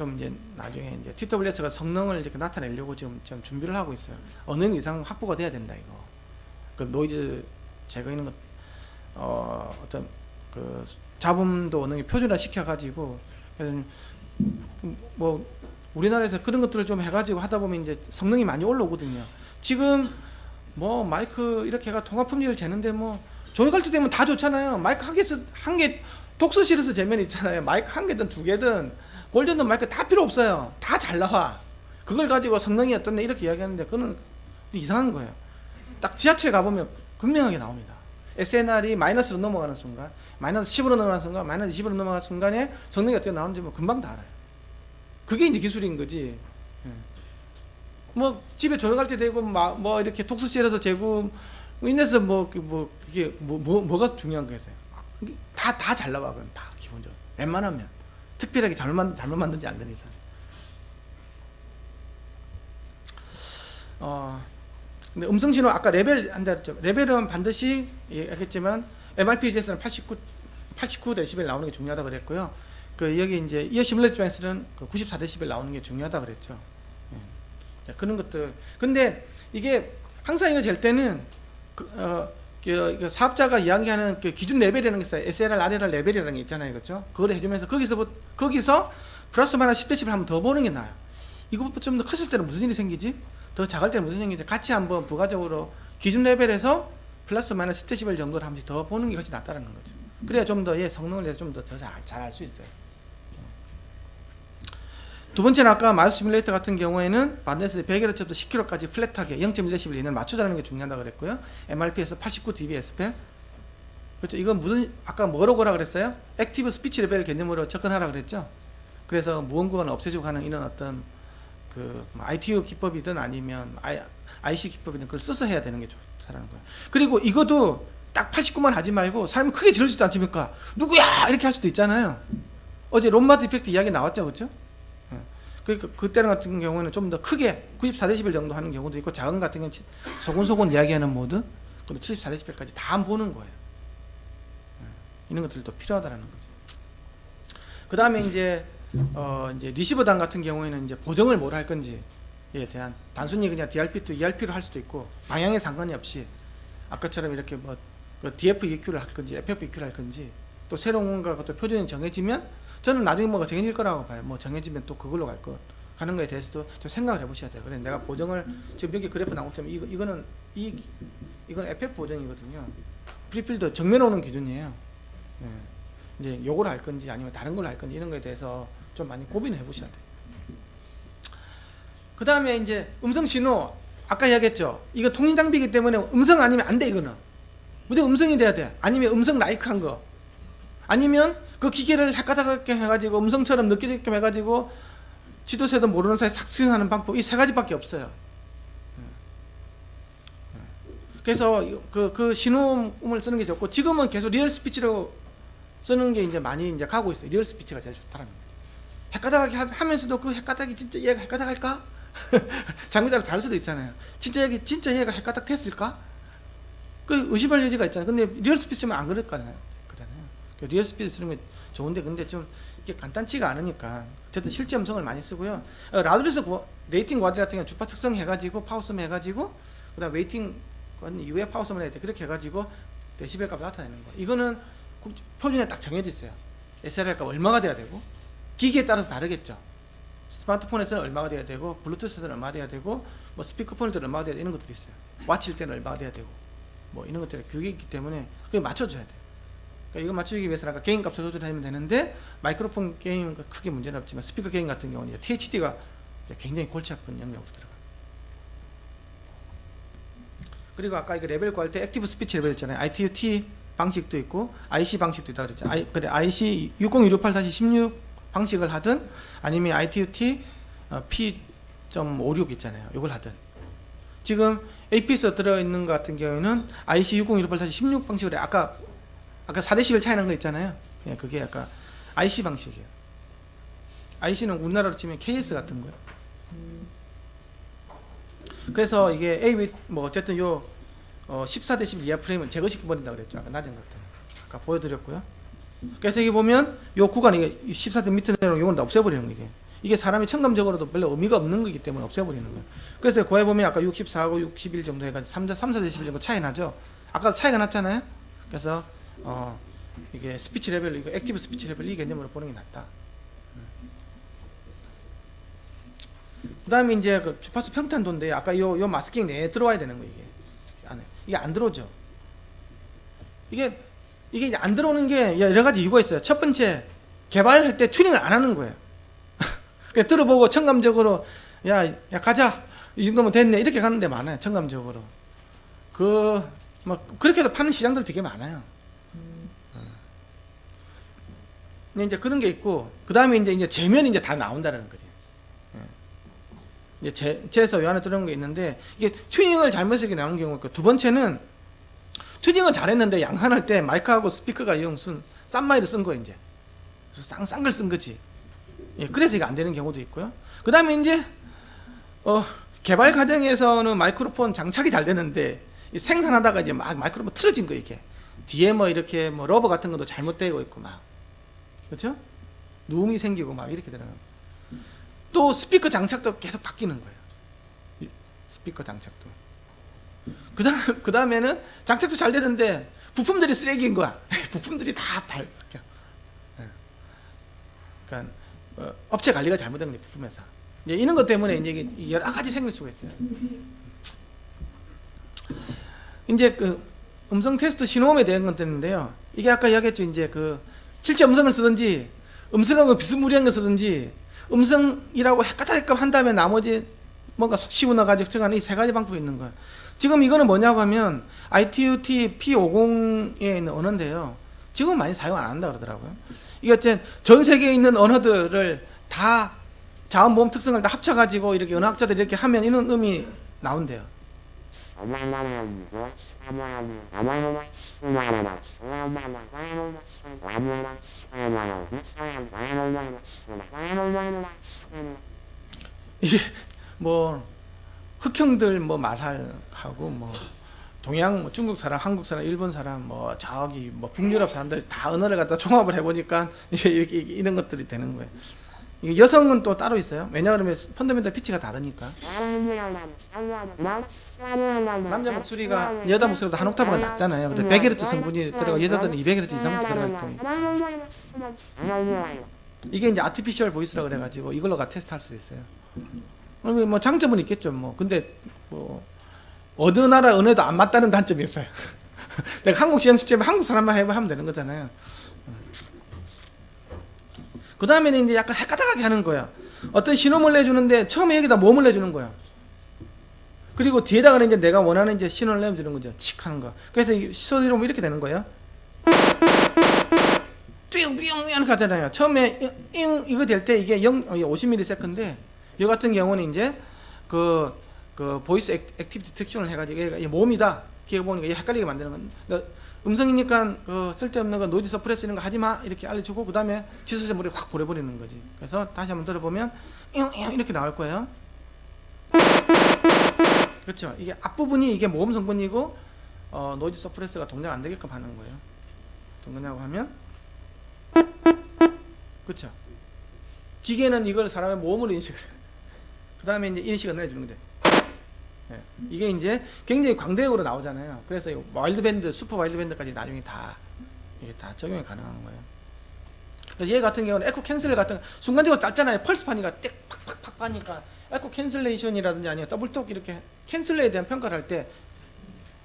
나중에 이제 TWS가 성능을 이렇게 나타내려고 지금 준비를 하고 있어요. 어느 이상 확보가 돼야 된다 이거. 그 노이즈 제거 있는 것 어떤 그 잡음도 어느 정도 표준화 시켜가지고 그래서 뭐 우리나라에서 그런 것들을 좀 해가지고 하다 보면 이제 성능이 많이 올라오거든요. 지금 뭐 마이크 이렇게 해가 통합 품질을 재는데 뭐 조이갈트 되면 다 좋잖아요. 마이크 한 개 독서실에서 재면 있잖아요. 마이크 한 개든 두 개든 골든든 마이크 다 필요 없어요. 다 잘 나와. 그걸 가지고 성능이 어떻네 이렇게 이야기하는데 그건 이상한 거예요. 딱 지하철 가보면 극명하게 나옵니다. SNR이 마이너스로 넘어가는 순간, 마이너스 10으로 넘어가는 순간, 마이너스 20으로 넘어가는 순간에 성능이 어떻게 나오는지 뭐 금방 다 알아요. 그게 이제 기술인 거지. 뭐 집에 조용할 때 되고 뭐 이렇게 독서실에서 재고 인터넷에서 뭐가 중요한 거겠어요. 다 잘 나와. 그건 다 기본적으로 웬만하면 특별하게 잘못 만든지 안 되는 이상. 근데 음성 신호 아까 레벨 한다 했죠. 레벨은 반드시 얘기했지만 MRPG에서는 89dB 나오는 게 중요하다 그랬고요. 그 여기 이제 이어 시뮬레이터 방에서는 94dB 나오는 게 중요하다 그랬죠. 그런 것들. 근데 이게 항상 이거 잴 때는 그 사업자가 이야기하는 그 기준 레벨이라는 게 있어요. SLR, RLR 레벨이라는 게 있잖아요, 그렇죠? 그걸 해주면서 거기서 플러스 마이너스 10dB 한번 더 보는 게 나아요. 이거보다 좀 더 컸을 때는 무슨 일이 생기지? 더 작을 때는 무슨 일이 생기지? 같이 한번 부가적으로 기준 레벨에서 플러스 마이너스 10dB 정도를 한 번씩 더 보는 게 훨씬 낫다는 거죠. 그래야 좀 더 성능을 내서 좀 더 잘 알 수 있어요. 두 번째는 아까 마우스 시뮬레이터 같은 경우에는 반드시 100Hz부터 10kHz까지 플랫하게 0.1dB 이내를 맞추자는 게 중요하다 그랬고요. MRP에서 89dB SPL. 그렇죠. 이건 무슨 아까 뭐라고 하라 그랬어요? 액티브 스피치 레벨 개념으로 접근하라 그랬죠. 그래서 무언가는 없애주고 하는 이런 어떤 그 ITU 기법이든 아니면 IC 기법이든 그걸 써서 해야 되는 게 좋다는 거예요. 그리고 이것도 딱 89만 하지 말고 사람이 크게 지를 수도 않습니까? 누구야 이렇게 할 수도 있잖아요. 어제 롬마드 이펙트 이야기 나왔죠, 그렇죠? 그러니까 그때는 같은 경우에는 좀 더 크게 94dB 정도 하는 경우도 있고 작은 같은 경우는 소곤소곤 이야기하는 모드, 근데 74dB까지 다 보는 거예요. 이런 것들도 필요하다라는 거죠. 그 다음에 이제 리시버단 같은 경우에는 이제 보정을 뭘 할 건지에 대한 단순히 그냥 DRP to ERP로 할 수도 있고 방향에 상관이 없이 아까처럼 이렇게 뭐 DF EQ를 할 건지 FF EQ를 할 건지 또 새로운 뭔가가 또 표준이 정해지면 저는 나중에 뭐가 정해질 거라고 봐요. 뭐 정해지면 또 그걸로 가는 거에 대해서도 좀 생각을 해보셔야 돼요. 그래서 내가 보정을 지금 여기 그래프 나온 것처럼 이거는 FF 보정이거든요. 프리필드 정면 오는 기준이에요. 이제 요걸 할 건지 아니면 다른 걸 할 건지 이런 거에 대해서 좀 많이 고민을 해보셔야 돼요. 그 다음에 이제 음성 신호 아까 이야기했죠. 이거 통신 장비이기 때문에 음성 아니면 안 돼. 이거는 무조건 음성이 돼야 돼. 아니면 음성 라이크한 거, 아니면 그 기계를 헷가닥하게 해가지고 음성처럼 느껴지게끔 해가지고 지도새도 모르는 사이에 삭스하는 방법, 이 세 가지밖에 없어요. 그래서 그 신호음을 쓰는 게 좋고, 지금은 계속 리얼 스피치로 쓰는 게 이제 많이 이제 가고 있어요. 리얼 스피치가 제일 좋다는 거예요. 헷가닥하게 하면서도 그 헷가닥이 진짜 얘가 헷가닥할까? 장비 따라 다를 수도 있잖아요. 진짜 얘가 헷가닥 됐을까? 그 의심할 여지가 있잖아요. 근데 리얼 스피치면 안 그럴 거잖아요. 리얼 스피치 쓰는 게 좋은데, 근데 좀 이게 간단치가 않으니까 어쨌든 실제 음성을 많이 쓰고요. 라우드에서 레이팅 과제 같은 경우는 주파 특성 해가지고 파워섬 해가지고 그다음 웨이팅 이후에 파워섬을 해야 돼. 그렇게 해가지고 데시벨 값을 나타내는 거예요. 이거는 표준에 딱 정해져 있어요. SLR 값 얼마가 돼야 되고, 기기에 따라서 다르겠죠. 스마트폰에서는 얼마가 돼야 되고, 블루투스에서는 얼마가 돼야 되고, 뭐 스피커폰에서는 얼마가 돼야 되고, 이런 것들이 있어요. 와치일 때는 얼마가 돼야 되고, 뭐 이런 것들이 규격이 있기 때문에 그게 맞춰줘야 돼요. 그러니까 이거 맞추기 위해서는 아까 게임 값을 조절하면 되는데, 마이크로폰 게임은 크게 문제는 없지만 스피커 게임 같은 경우는 THD가 굉장히 골치 아픈 영역으로 들어가요. 그리고 아까 이거 레벨 구할 때 액티브 스피치 레벨 있잖아요. ITU-T 방식도 있고 IC 방식도 있다 그랬죠. 그래 IC 60268-16 방식을 하든 아니면 ITU-T P.56 있잖아요. 이걸 하든, 지금 AP에서 들어있는 것 같은 경우에는 IC 60268-16 방식으로 아까 4dB 차이 난 거 있잖아요. 예, 그게 아까 IC 방식이에요. IC는 우리나라로 치면 KS 같은 거예요. 그래서 이게 A 뭐 어쨌든 요 14dB 이하 프레임은 제거시켜 버린다 그랬죠. 아까 낮은 것들 아까 보여드렸고요. 그래서 여기 보면 요 구간 이게 14dB 밑에 내려오면 이건 다 없애버리는 거예요. 이게 사람이 청감적으로도 별로 의미가 없는 거기 때문에 없애버리는 거예요. 그래서 거에 보면 아까 64하고 61 정도 해가지고 3, 4dB 정도 차이 나죠. 아까 차이가 났잖아요. 그래서 이게 스피치 레벨, 이거 액티브 스피치 레벨 이 개념으로 보는 게 낫다. 그 다음에 이제 그 주파수 평탄도인데 아까 요 마스킹 내에 들어와야 되는 거, 이게 안에. 이게 안 들어오죠. 이게 이제 안 들어오는 게 여러 가지 이유가 있어요. 첫 번째, 개발할 때 튜닝을 안 하는 거예요. 그냥 들어보고 청감적으로 야 가자, 이 정도면 됐네, 이렇게 가는 데 많아요. 청감적으로. 막 그렇게 해서 파는 시장들 되게 많아요. 근데 이제 그런 게 있고, 그 다음에 이제 재면이 이제 다 나온다는 거지. 이제 재에서 요 안에 들어온 게 있는데, 이게 튜닝을 잘못해서 이렇게 나오는 경우가 있고, 두 번째는 튜닝을 잘했는데 양산할 때 마이크하고 스피커가 싼 마이를 쓴 거예요. 이제 싼 걸 쓴 거지. 예, 그래서 이게 안 되는 경우도 있고요. 그 다음에 이제 개발 과정에서는 마이크로폰 장착이 잘 되는데 생산하다가 이제 막 마이크로폰 틀어진 거, 이게 뒤에 뭐 이렇게 뭐 러버 같은 것도 잘못되고 있고 막, 그렇죠? 누움이 생기고 막 이렇게 되는 거예요. 또 스피커 장착도 계속 바뀌는 거예요. 스피커 장착도. 그 다음에는 장착도 잘 되는데 부품들이 쓰레기인 거야. 부품들이 다 바뀌어. 그러니까 업체 관리가 잘못된 거예요, 부품회사. 이런 것 때문에 이제 여러 가지 생길 수가 있어요. 이제 그 음성 테스트 신호음에 대한 건데요. 이게 아까 이야기했죠. 이제 그 실제 음성을 쓰든지 음성하고 비스무리한 걸 쓰든지 음성이라고 헷갈끔 한 다음에 나머지 뭔가 속 씹어넣어가지고 정하는 이 세 가지 방법이 있는 거예요. 지금 이거는 뭐냐고 하면 ITUT P50에 있는 언어인데요. 지금 많이 사용 안 한다 그러더라고요. 이게 어쨌든 전 세계에 있는 언어들을 다 자원보험 특성을 다 합쳐가지고 이렇게 언어학자들이 이렇게 하면 이런 음이 나온대요. 이게 뭐 흑형들 뭐 마살하고 뭐 동양 뭐 중국 사람, 한국 사람, 일본 사람, 뭐 저기 뭐 북유럽 사람들 다 언어를 갖다 종합을 해보니까 이제 이렇게 이런 것들이 되는 거예요. 이게 여성은 또 따로 있어요. 왜냐 그러면 펀더멘털 피치가 다르니까. 남자 목소리가 여자 목소리보다 한 옥타브가 낮잖아요. 근데 100Hz 성분이 들어가, 여자들은 200Hz 이상부터 들어가기 때문에. 이게 이제 아티피셜 보이스라 그래가지고 이걸로 테스트할 수 있어요. 그러면 뭐 장점은 있겠죠. 뭐 근데 뭐 어느 나라 언어도 안 맞다는 단점이 있어요. 내가 한국 시험 시점에 한국 사람만 하면 되는 거잖아요. 그 다음에는 이제 약간 헷갈하게 하는 거야. 어떤 신호음을 내주는데 처음에 여기다 모음을 내주는 거야. 그리고 뒤에다가는 이제 내가 원하는 이제 신호를 내주는 거죠. 칙 하는 거. 그래서 소리로 보면 이렇게 되는 거예요. 띵띵 이렇게 하잖아요. 처음에 이거 될 때 이게 50ms인데 이 같은 경우는 이제 그 보이스 액티비티 디텍션을 해가지고 얘가 모음이다. 기가 보니까 얘 헷갈리게 만드는 건. 음성이니까 그 쓸데없는 거 노이즈 서프레스 이런 거 하지 마 이렇게 알려주고 그 다음에 지수제 머리 확 보내버리는 거지. 그래서 다시 한번 들어보면 이렇게 나올 거예요. 그렇죠. 이게 앞부분이 이게 모음 성분이고 노이즈 서프레스가 동작 안 되게끔 하는 거예요. 어떤 거냐고 하면 그렇죠. 기계는 이걸 사람의 모음으로 인식을 그 다음에 이제 인식을 내주는 거죠. 네. 이게 이제 굉장히 광대역으로 나오잖아요. 그래서 와일드밴드, 슈퍼 와일드밴드까지 나중에 다 이게 다 적용이 가능한 거예요. 그러니까 얘 같은 경우는 에코 캔슬 같은 순간적으로 짧잖아요. 펄스파니까 띡 팍팍팍 파니까 에코 캔슬레이션이라든지 아니면 더블톡 이렇게 캔슬에 대한 평가를 할 때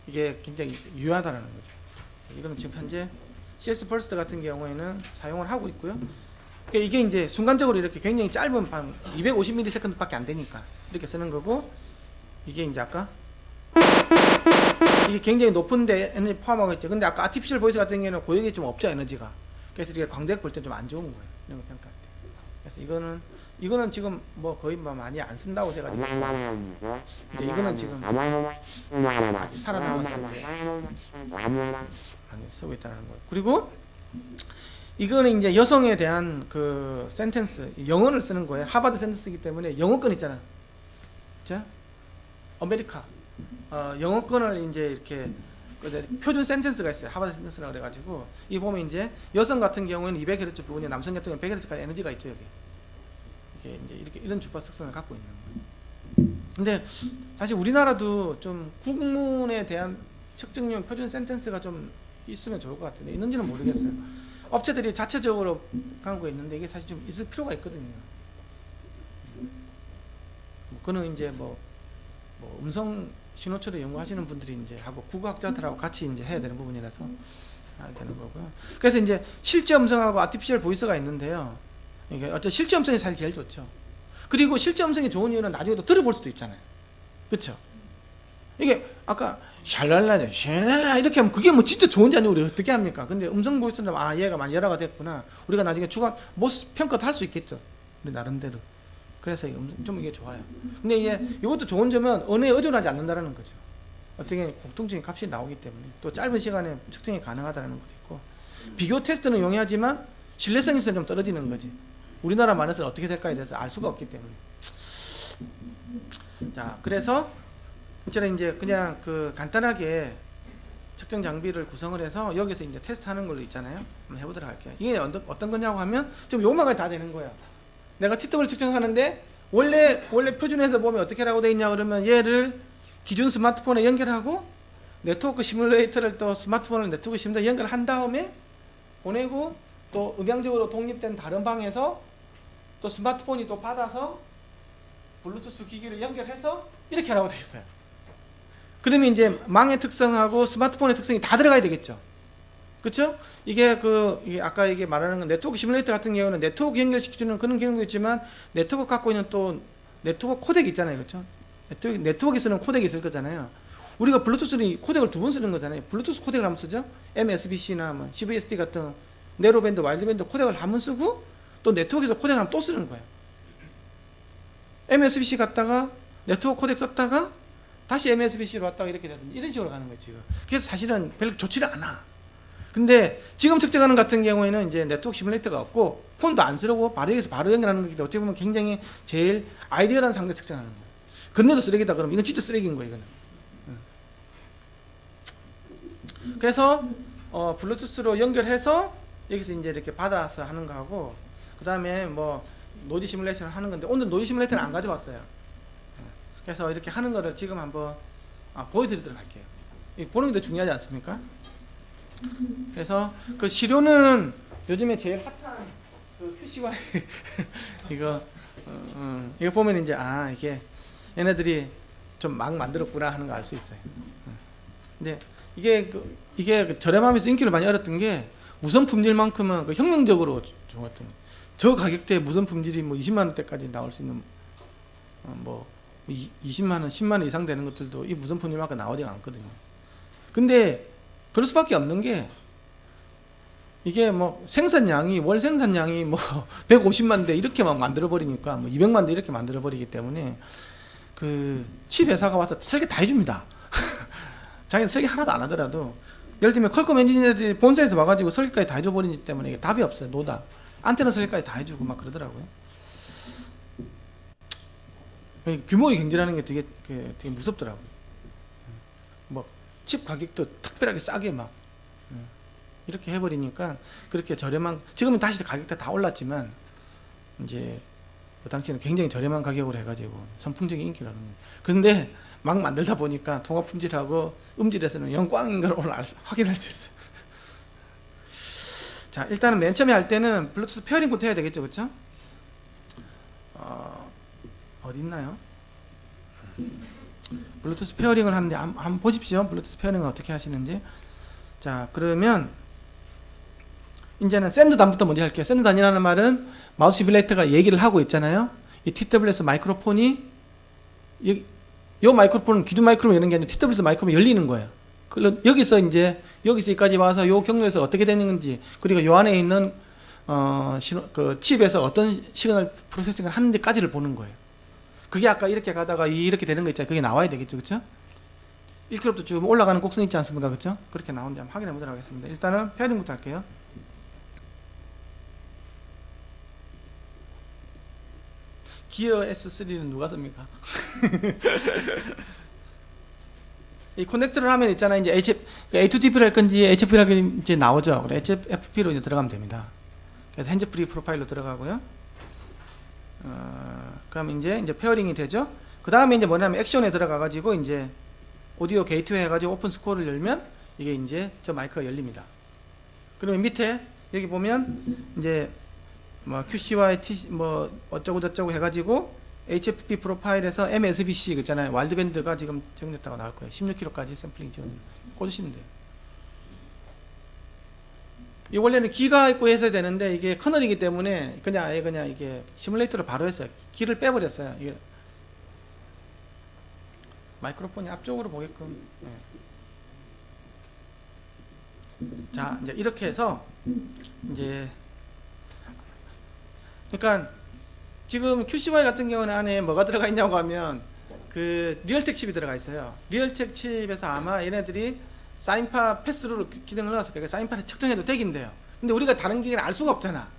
이게 굉장히 유효하다는 거죠. 이거는 지금 현재 CS 펄스트 같은 경우에는 사용을 하고 있고요. 그러니까 이게 이제 순간적으로 이렇게 굉장히 짧은 방 250ms밖에 안 되니까 이렇게 쓰는 거고. 이게 이제 아까 이게 굉장히 높은데 에너지 포함하고 있죠. 근데 아까 아티피셜 보이스 같은 경우는 고역이 좀 없죠, 에너지가. 그래서 이렇게 광대역 볼 때 좀 안 좋은 거예요. 이런 거 평가할 때. 그래서 이거는 지금 뭐 거의 뭐 많이 안 쓴다고 제가 근데 이거는 지금 아직 살아남아서 안 쓰고 있다는 거예요. 그리고 이거는 이제 여성에 대한 그 센텐스 영어를 쓰는 거예요. 하버드 센텐스이기 때문에 영어권 있잖아요. 그렇죠? 아메리카 영어권을 이제 이렇게 표준 센텐스가 있어요. 하버드 센텐스라고 그래가지고 이 보면 이제 여성 같은 경우에는 200Hz 부분이 남성 같은 경우는 100Hz까지 에너지가 있죠. 여기 이게 이제 이렇게 이런 주파 특성을 갖고 있는 거예요. 근데 사실 우리나라도 좀 국문에 대한 측정용 표준 센텐스가 좀 있으면 좋을 것 같은데 있는지는 모르겠어요. 업체들이 자체적으로 강구에 있는데 이게 사실 좀 있을 필요가 있거든요. 그거는 이제 뭐 음성 신호처를 연구하시는 분들이 이제 하고 국어학자들하고 같이 이제 해야 되는 부분이라서 해야 되는 거고요. 그래서 이제 실제 음성하고 아티피셜 보이스가 있는데요. 이게 어떤 실제 음성이 사실 제일 좋죠. 그리고 실제 음성이 좋은 이유는 나중에 또 들어볼 수도 있잖아요. 그렇죠? 이게 아까 샬랄라 샬랄라 이렇게 하면 그게 뭐 진짜 좋은지 아니고 우리 어떻게 합니까? 근데 음성 보이스는 얘가 많이 열화가 됐구나. 우리가 나중에 주관 모습 평가도 할 수 있겠죠. 우리 나름대로. 그래서 좀 이게 좋아요. 근데 이것도 좋은 점은 언어에 의존하지 않는다는 거죠. 어떻게 공통적인 값이 나오기 때문에 또 짧은 시간에 측정이 가능하다는 것도 있고 비교 테스트는 용이하지만 신뢰성이 있어서 좀 떨어지는 거지. 우리나라 만에서는 어떻게 될까에 대해서 알 수가 없기 때문에. 자, 그래서 저는 이제 그냥 그 간단하게 측정 장비를 구성을 해서 여기서 이제 테스트하는 걸로 있잖아요. 한번 해보도록 할게요. 이게 어떤 거냐고 하면 지금 요만까지 다 되는 거예요. 내가 TW를 측정하는데 원래 표준에서 보면 어떻게 하라고 돼 있냐 그러면 얘를 기준 스마트폰에 연결하고 네트워크 시뮬레이터를 또 스마트폰을 네트워크 시뮬레이터 연결한 다음에 보내고 또 음향적으로 독립된 다른 방에서 또 스마트폰이 또 받아서 블루투스 기기를 연결해서 이렇게 하라고 돼 있어요. 그러면 이제 망의 특성하고 스마트폰의 특성이 다 들어가야 되겠죠. 그렇죠? 이게 아까 이게 말하는 건 네트워크 시뮬레이터 같은 경우는 네트워크 연결시켜주는 그런 기능도 있지만 네트워크 갖고 있는 또 네트워크 코덱이 있잖아요. 그렇죠? 네트워크에 쓰는 코덱이 있을 거잖아요. 우리가 블루투스는 코덱을 두 번 쓰는 거잖아요. 블루투스 코덱을 한번 쓰죠. MSBC나 뭐 CVSD 같은 네로밴드, 와이드밴드 코덱을 한번 쓰고 또 네트워크에서 코덱을 한번 또 쓰는 거예요. MSBC 갔다가 네트워크 코덱 썼다가 다시 MSBC로 왔다가 이렇게 되는 이런 식으로 가는 거예요. 지금. 그래서 사실은 별로 좋지는 않아. 근데 지금 측정하는 같은 경우에는 이제 네트워크 시뮬레이터가 없고 폰도 안 쓰고 바로 여기서 바로 연결하는 거기 때문에 어떻게 보면 굉장히 제일 아이디어한 상태 측정하는 거예요. 근데도 쓰레기다 그러면 이건 진짜 쓰레기인 거예요. 이거는. 그래서 블루투스로 연결해서 여기서 이제 이렇게 받아서 하는 거하고 그 다음에 뭐 노이즈 시뮬레이션을 하는 건데 오늘 노이즈 시뮬레이터는 안 가져왔어요. 그래서 이렇게 하는 거를 지금 한번 보여드리도록 할게요. 보는 게 더 중요하지 않습니까? 그래서 그 시료는 요즘에 제일 핫한 그 QCY 이거 보면 이제 이게 얘네들이 좀 막 만들었구나 하는 거 알 수 있어요. 근데 이게 저렴하면서 인기를 많이 얻었던 게 무선 품질만큼은 그 혁명적으로 좋았던 저 가격대에 무선 품질이 뭐 20만 원대까지 나올 수 있는 뭐 20만 원, 10만 원 이상 되는 것들도 이 무선 품질만큼 나오지가 않거든요. 근데 그럴 수밖에 없는 게 이게 뭐 생산량이 월 생산량이 뭐 150만 대 이렇게 막 만들어 버리니까 뭐 200만 대 이렇게 만들어 버리기 때문에 그 칩 회사가 와서 설계 다 해줍니다. 자기는 설계 하나도 안 하더라도 예를 들면 퀄컴 엔지니어들이 본사에서 와가지고 설계까지 다 해줘 버리기 때문에 이게 답이 없어요. 노답. 안테나 설계까지 다 해주고 막 그러더라고요. 규모의 경제라는 게 되게 무섭더라고요. 뭐 칩 가격도 특별하게 싸게 막 이렇게 해버리니까 그렇게 저렴한 지금은 다시 가격 다 올랐지만 이제 그 당시에는 굉장히 저렴한 가격으로 해가지고 선풍적인 인기를 얻는 거예요. 근데 막 만들다 보니까 통합 품질하고 음질에서는 영 꽝인 걸 오늘 확인할 수 있어요. 자, 일단은 맨 처음에 할 때는 블루투스 페어링부터 해야 되겠죠, 그렇죠? 어디 있나요? 블루투스 페어링을 하는데 한번 보십시오. 블루투스 페어링을 어떻게 하시는지. 자, 그러면 이제는 샌드단부터 먼저 할게요. 샌드단이라는 말은 마우스 시뮬레이터가 얘기를 하고 있잖아요. 이 TWS 마이크로폰이 이 마이크로폰은 기존 마이크로폰 여는 게 아니라 TWS 마이크로폰 열리는 거예요. 여기서 여기까지 와서 요 경로에서 어떻게 되는 건지 그리고 요 안에 있는 그 칩에서 어떤 시그널 프로세싱을 하는 데까지를 보는 거예요. 그게 아까 이렇게 가다가 이렇게 되는 거 있잖아요. 그게 나와야 되겠죠, 그렇죠? 1km부터 쭉 올라가는 곡선 있지 않습니까, 그렇죠? 그렇게 나오는지 한번 확인해 보도록 하겠습니다. 일단은 페어링부터 할게요. 기어 S3는 누가 씁니까? 이 커넥터를 하면 있잖아요. 이제 A2DP를 할 건지 HFP를 이제 나오죠. 그래 HFP로 이제 들어가면 됩니다. 그래서 핸즈 프리 프로파일로 들어가고요. 그럼 이제 페어링이 되죠. 그 다음에 이제 뭐냐면 액션에 들어가가지고 이제 오디오 게이트웨이 해가지고 오픈 스코어를 열면 이게 이제 저 마이크가 열립니다. 그러면 밑에 여기 보면 이제 뭐 QCY, 뭐 어쩌고 저쩌고 해가지고 HFP 프로파일에서 MSBC 있잖아요. 와일드밴드가 지금 적용됐다고 나올 거예요. 16kH까지 샘플링 지원 꽂으시면 돼요. 이 원래는 기가 있고 해서 되는데 이게 커널이기 때문에 그냥 이게 시뮬레이터로 바로 했어요. 기를 빼버렸어요. 이게 마이크로폰이 앞쪽으로 보게끔. 네. 자, 이제 이렇게 해서 이제 그러니까 지금 QCY 같은 경우는 안에 뭐가 들어가 있냐고 하면 그 리얼텍 칩이 들어가 있어요. 리얼텍 칩에서 아마 얘네들이 사인파 패스로 기능을 넣었을 거예요. 사인파를 측정해도 되긴데요. 근데 우리가 다른 기계는 알 수가 없잖아.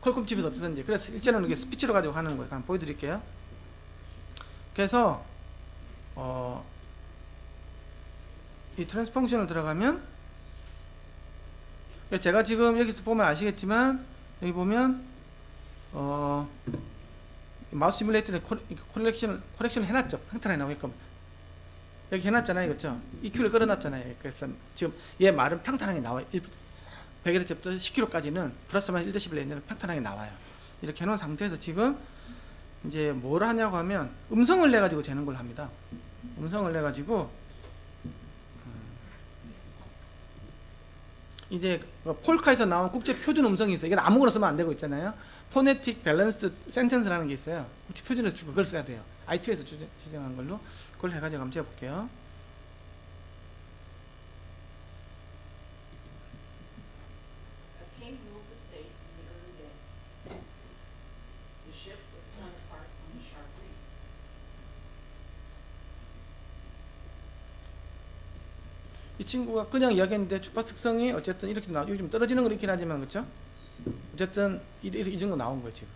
퀄컴 칩에서 어떻든지. 그래서 일제는 이게 스피치로 가지고 하는 거예요. 한번 보여드릴게요. 그래서 이 트랜스 펑션을 들어가면 제가 지금 여기서 보면 아시겠지만 여기 보면 마우스 시뮬레이터에 코렉션을 해놨죠. 팽탄하게 나오게끔 여기 해놨잖아요. 그렇죠? EQ를 끌어놨잖아요. 그래서 지금 얘 말은 평탄하게 나와요. 100Hz부터 10kH까지는 플러스 마이너스 1dB 내에는 평탄하게 나와요. 이렇게 해놓은 상태에서 지금 이제 뭘 하냐고 하면 음성을 내가지고 재는 걸 합니다. 음성을 내가지고 이제 폴카에서 나온 국제 표준 음성이 있어요. 이게 아무거나 쓰면 안 되고 있잖아요. 포네틱 밸런스 센텐스라는 게 있어요. 국제 표준에서 주고 그걸 써야 돼요. I2에서 지정한 걸로 그걸 해가지고 한번 재볼게요. 이 친구가 그냥 이야기했는데 주파 특성이 어쨌든 이렇게 여기 좀 떨어지는 건 있긴 하지만 그렇죠? 어쨌든 이 정도 나온 거예요 지금.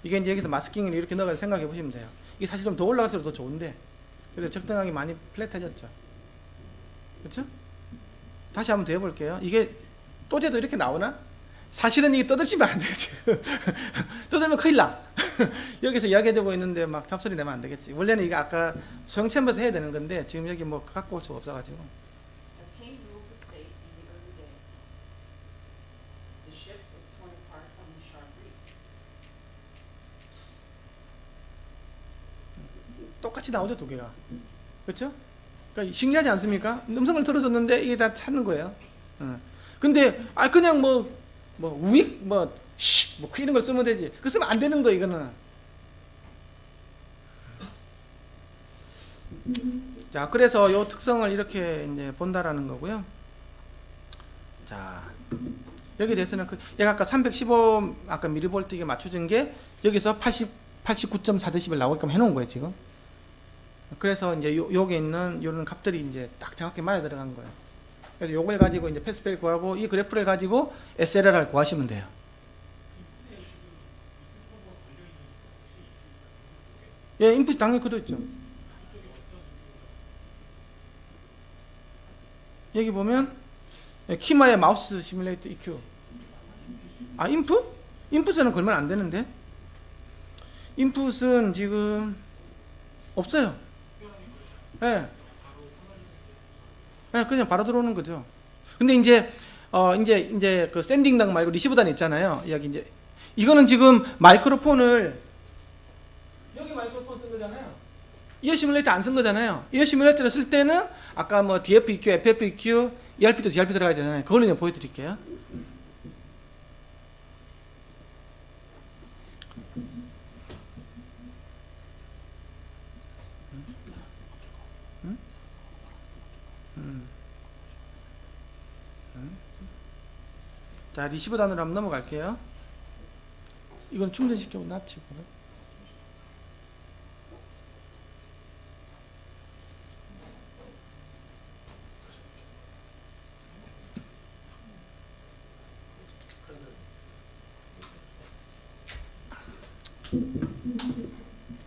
이게 이제 여기서 마스킹을 이렇게 넣어서 생각해 보시면 돼요. 이게 사실 좀 더 올라갈수록 더 좋은데 그래도 적당하게 많이 플랫해졌죠. 그렇죠? 다시 한번 더 해볼게요. 이게 또제도 이렇게 나오나? 사실은 이게 떠들시면 안 돼요 지금. 떠들면 큰일 나. 여기서 이야기해주고 있는데 막 잡소리 내면 안 되겠지. 원래는 이게 아까 소형 챔버에서 해야 되는 건데 지금 여기 뭐 갖고 올 수가 없어가지고. 똑같이 나오죠 두 개가. 그렇죠? 그러니까 신기하지 않습니까? 음성을 들어줬는데 이게 다 찾는 거예요. 근데 그냥 뭐 우익 뭐 이런 거 쓰면 되지. 그 쓰면 안 되는 거 이거는. 자, 그래서 요 특성을 이렇게 이제 본다라는 거고요. 자, 여기에 대해서는 얘가 아까 315 아까 미리볼트에 맞춰준 게 여기서 89.4dB 나오게끔 해놓은 거예요 지금. 그래서 이제 요게 있는 요런 값들이 이제 딱 정확히 맞아 들어간 거예요. 그래서 요걸 가지고 이제 패스펠 구하고 이 그래프를 가지고 SLR을 구하시면 돼요. 예, 인풋이 당연히 그대로 있죠. 여기 보면 키마의 마우스 시뮬레이터 EQ. 인풋? 인풋에는 걸면 안 되는데. 인풋은 지금 없어요. 예. 네, 그냥 바로 들어오는 거죠. 근데 이제 이제 그 샌딩당 말고 리시브단 있잖아요. 여기 이제 이거는 지금 마이크로폰을 여기 마이크로폰 쓴 거잖아요. 이어 시뮬레이터 안 쓴 거잖아요. 이어 시뮬레이터를 쓸 때는 아까 뭐 DF-EQ, FF-EQ, ERP도 DRP 들어가야 되잖아요. 그걸로 그냥 보여드릴게요. 자, 리시브 단으로 한번 넘어갈게요. 이건 충전시키고 놔치고요.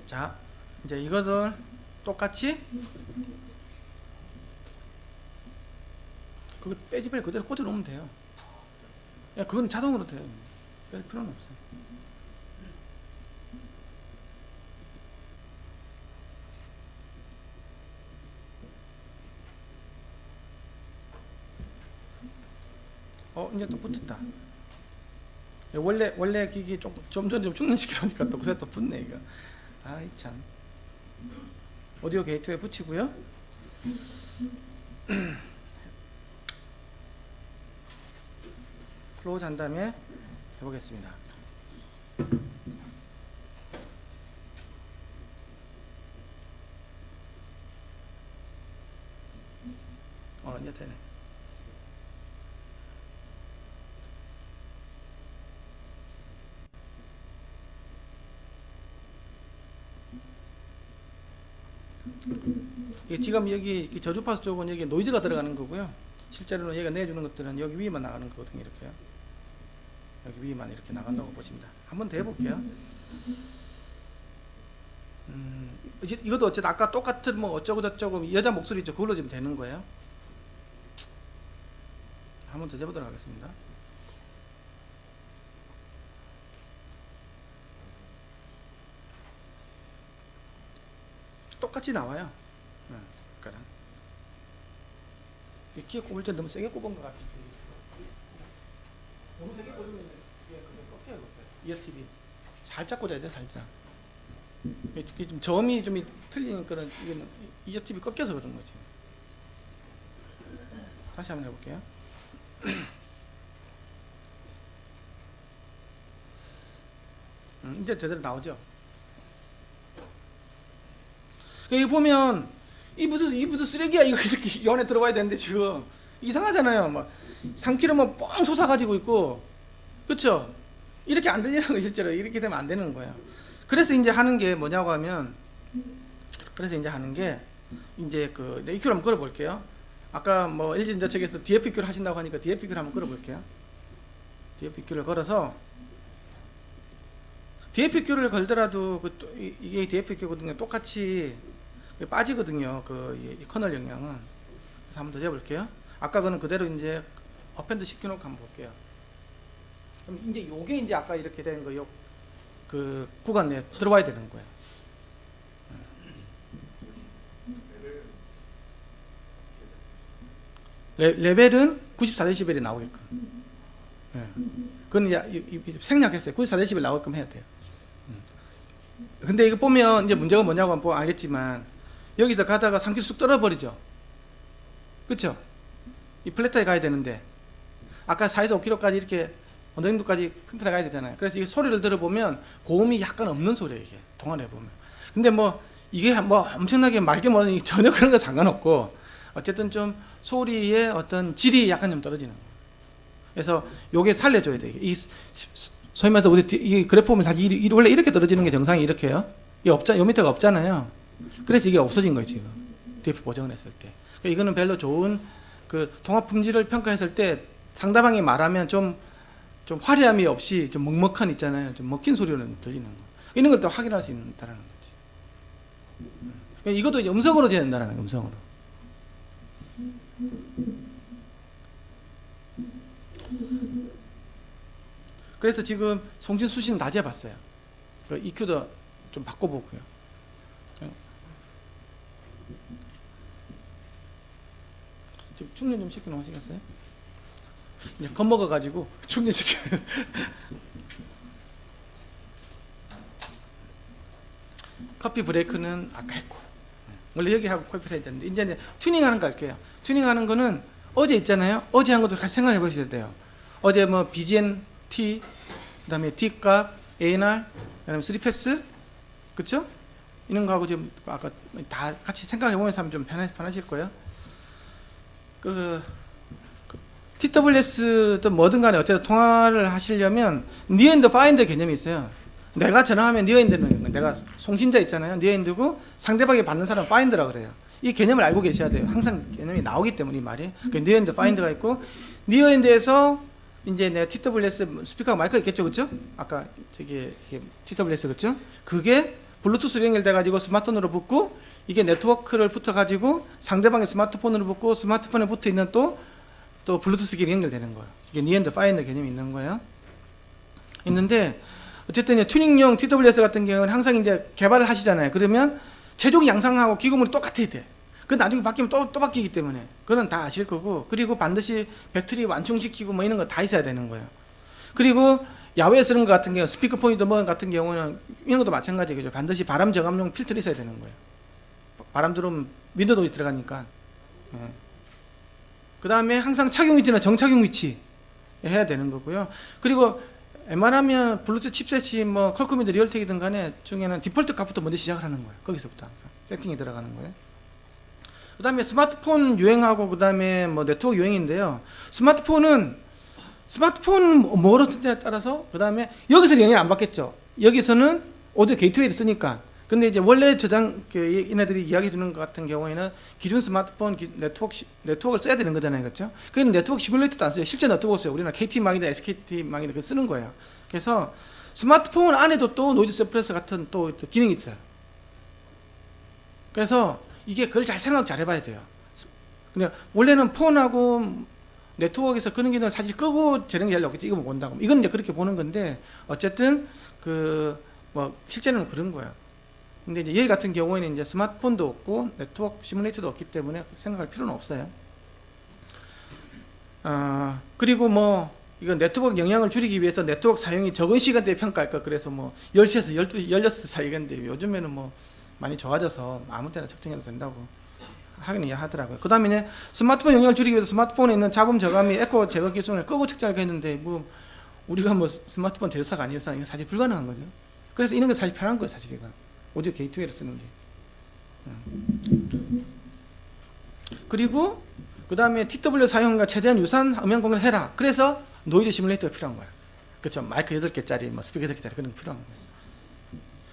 자, 이제 이것을 똑같이 그걸 빼지 말고 그대로 꽂아 놓으면 돼요. 그건 자동으로 돼요. 뺄 필요는 없어요. 이제 또 붙었다. 원래 기기 좀 전에 좀 충전시키려니까 또 그새 또 붙네 이거. 아이 참. 오디오 게이트웨이 붙이고요. 클로즈 한 다음에 해보겠습니다. 이제 되네. 지금 여기 저주파수 쪽은 여기 노이즈가 들어가는 거고요. 실제로는 얘가 내주는 것들은 여기 위에만 나가는 거거든요. 이렇게요. 여기 위에만 이렇게 나간다고 보십니다. 한번 더 해볼게요. 이것도 어쨌든 아까 똑같은 뭐 어쩌고 저쩌고 여자 목소리 있죠. 그걸로 지금 되는 거예요. 한번 더 해보도록 하겠습니다. 똑같이 나와요. 그러니까 이 키에 꼽을 때 너무 세게 꼽은 것 같은데 너무 세게 꼽으면 이게 꺾여요. 이어팁이 살짝 꽂아야 돼. 살짝. 이게 좀 점이 좀 틀리니까는 이게 이어팁이 꺾여서 그런 거지. 다시 한번 해볼게요. 이제 제대로 나오죠. 여기 보면 이 무슨 쓰레기야 이거 이렇게 이 안에 들어와야 되는데 지금 이상하잖아요. 막 상키를 뭐 뻥 솟아가지고 있고, 그렇죠? 이렇게 안 들리는 거 실제로 이렇게 되면 안 되는 거예요. 그래서 이제 하는 게 뭐냐고 하면, 그래서 이제 하는 게 이제 그 EQ를 한번 걸어볼게요. 아까 뭐 LG전자 측에서 DFQ를 하신다고 하니까 DFQ를 한번 걸어볼게요. DFQ를 걸어서 DFQ를 걸더라도 이게 DFQ거든요. 똑같이 빠지거든요. 이 커널 영향은. 그래서 한번 더 해볼게요. 아까 그는 그대로 이제 어펜드 시켜놓고 한번 볼게요. 그럼 이제 요게 이제 아까 이렇게 된 거, 그 구간 내에 들어와야 되는 거예요. 레벨은 94dB이 나오게끔. 그건 이제 생략했어요. 94dB 나오게끔 해야 돼요. 근데 이거 보면 이제 문제가 뭐냐고 하면 알겠지만, 여기서 가다가 상키를 쑥 떨어버리죠. 그쵸? 이 플랫하게 가야 되는데, 아까 4에서 5km까지 이렇게 어느 정도까지 튼튼하게 가야 되잖아요. 그래서 이 소리를 들어보면 고음이 약간 없는 소리예요. 이게 동안해 보면. 근데 뭐 이게 뭐 엄청나게 맑게 뭐니 전혀 그런 거 상관없고, 어쨌든 좀 소리의 어떤 질이 약간 좀 떨어지는 거예요. 그래서 요게 살려줘야 돼요. 이 소위 말해서 우리 이 그래프 보면 사실 원래 이렇게 떨어지는 게 정상이 이렇게요. 요 밑에가 없잖아요. 그래서 이게 없어진 거예요 지금. DF 보정을 했을 때. 그러니까 이거는 별로 좋은 그 통합 품질을 평가했을 때 상대방이 말하면 좀 화려함이 없이 좀 먹먹한 있잖아요. 좀 먹힌 소리는 들리는 거. 이런 걸 또 확인할 수 있다는 거지. 이것도 음성으로 재는다라는 거예요. 음성으로. 그래서 지금 송신 수신 다 재봤어요. 그 EQ도 좀 바꿔보고요. 지금 충전 좀 시켜 놓으시겠어요? 이제 겁먹어가지고 충전시켜. 커피 브레이크는 아까 했고, 원래 여기 하고 커피를 해야 되는데 이제 튜닝하는 거 할게요. 튜닝하는 거는 어제 있잖아요. 어제 한 것도 같이 생각해 보셔야 돼요. 어제 뭐 BGN T, 그다음에 D 값, A&R, 그다음에 3패스, 그렇죠? 이런 거하고 지금 아까 다 같이 생각해 보면서 하면 좀 편하실 거예요. TWS든 뭐든 간에 어쨌든 통화를 하시려면 니어엔드 파인드 개념이 있어요. 내가 전화하면 니어엔드는 내가 송신자 있잖아요. 니어엔드고 상대방이 받는 사람은 파인드라고 그래요. 이 개념을 알고 계셔야 돼요. 항상 개념이 나오기 때문에 이 말이. 니어엔드 파인드가 있고, 니어엔드에서 이제 내가 TWS 스피커 마이크가 있겠죠, 그렇죠? 아까 저기 TWS 그렇죠? 그게 블루투스로 연결돼 가지고 스마트폰으로 붙고, 이게 네트워크를 붙어 가지고 상대방의 스마트폰으로 붙고, 스마트폰에 붙어 있는 또 블루투스 기기 연결되는 거예요. 이게 니엔드 파인드 개념이 있는 거예요. 있는데 어쨌든 튜닝용 TWS 같은 경우는 항상 이제 개발을 하시잖아요. 그러면 최종 양상하고 기구물이 똑같아야 돼. 그 나중에 바뀌면 또 바뀌기 때문에 그건 다 아실 거고, 그리고 반드시 배터리 완충시키고 뭐 이런 거 다 있어야 되는 거예요. 그리고 야외에 쓰는 것 같은 경우 스피커 포인트 뭐 같은 경우는 이런 것도 마찬가지겠죠. 반드시 바람 저감용 필터가 있어야 되는 거예요. 바람 들어오면 윈도우에 들어가니까. 예. 그 다음에 항상 착용 위치나 정착용 위치 해야 되는 거고요. 그리고 웬만하면 블루투스 칩셋이 뭐 퀄컴이든 리얼텍이든 간에 중에는 디폴트 값부터 먼저 시작을 하는 거예요. 거기서부터 항상 세팅이 들어가는 거예요. 그 다음에 스마트폰 유행하고 그 다음에 뭐 네트워크 유행인데요. 스마트폰 뭐로 쓰냐에 따라서 그 다음에 여기서는 영향을 안 받겠죠. 여기서는 오디오 게이트웨이를 쓰니까. 근데 이제 원래 저장 얘네들이 이야기 주는 것 같은 경우에는 기존 스마트폰 네트워크를 써야 되는 거잖아요, 그렇죠? 그건 네트워크 시뮬레이터도 안 써요. 실제 네트워크 써요. 우리나라 KT망이나 SKT망이나 그 쓰는 거예요. 그래서 스마트폰 안에도 또 노이즈 서프레서 같은 또 기능이 있어요. 그래서 이게 그걸 잘 생각 잘 해봐야 돼요. 근데 원래는 폰하고 네트워크에서 그런 기능을 사실 끄고 재는 게 제일 좋겠죠. 이거 뭐 본다고. 이건 이제 그렇게 보는 건데 어쨌든 뭐 실제는 그런 거예요. 근데 이제 여기 같은 경우에는 이제 스마트폰도 없고 네트워크 시뮬레이터도 없기 때문에 생각할 필요는 없어요. 그리고 뭐 이건 네트워크 영향을 줄이기 위해서 네트워크 사용이 적은 시간대에 평가할 거. 그래서 뭐 10시에서 12시, 16시 사이인데 요즘에는 뭐 많이 좋아져서 아무 때나 측정해도 된다고 하긴 하더라고요. 그 다음에 스마트폰 영향을 줄이기 위해서 스마트폰에 있는 잡음 저감이 에코 제거 기술을 끄고 측정하게 했는데 뭐 우리가 뭐 스마트폰 제조사가 아니어서 이건 사실 불가능한 거죠. 그래서 이런 게 사실 편한 거예요, 사실 이건. 오디오 게이트웨이를 쓰는 게. 그리고 그 다음에 TW 사용과 최대한 유사한 음향 공유를 해라. 그래서 노이즈 시뮬레이터가 필요한 거야. 그렇죠. 마이크 8개짜리, 뭐 스피커 8개짜리 그런 게 필요한 거예요.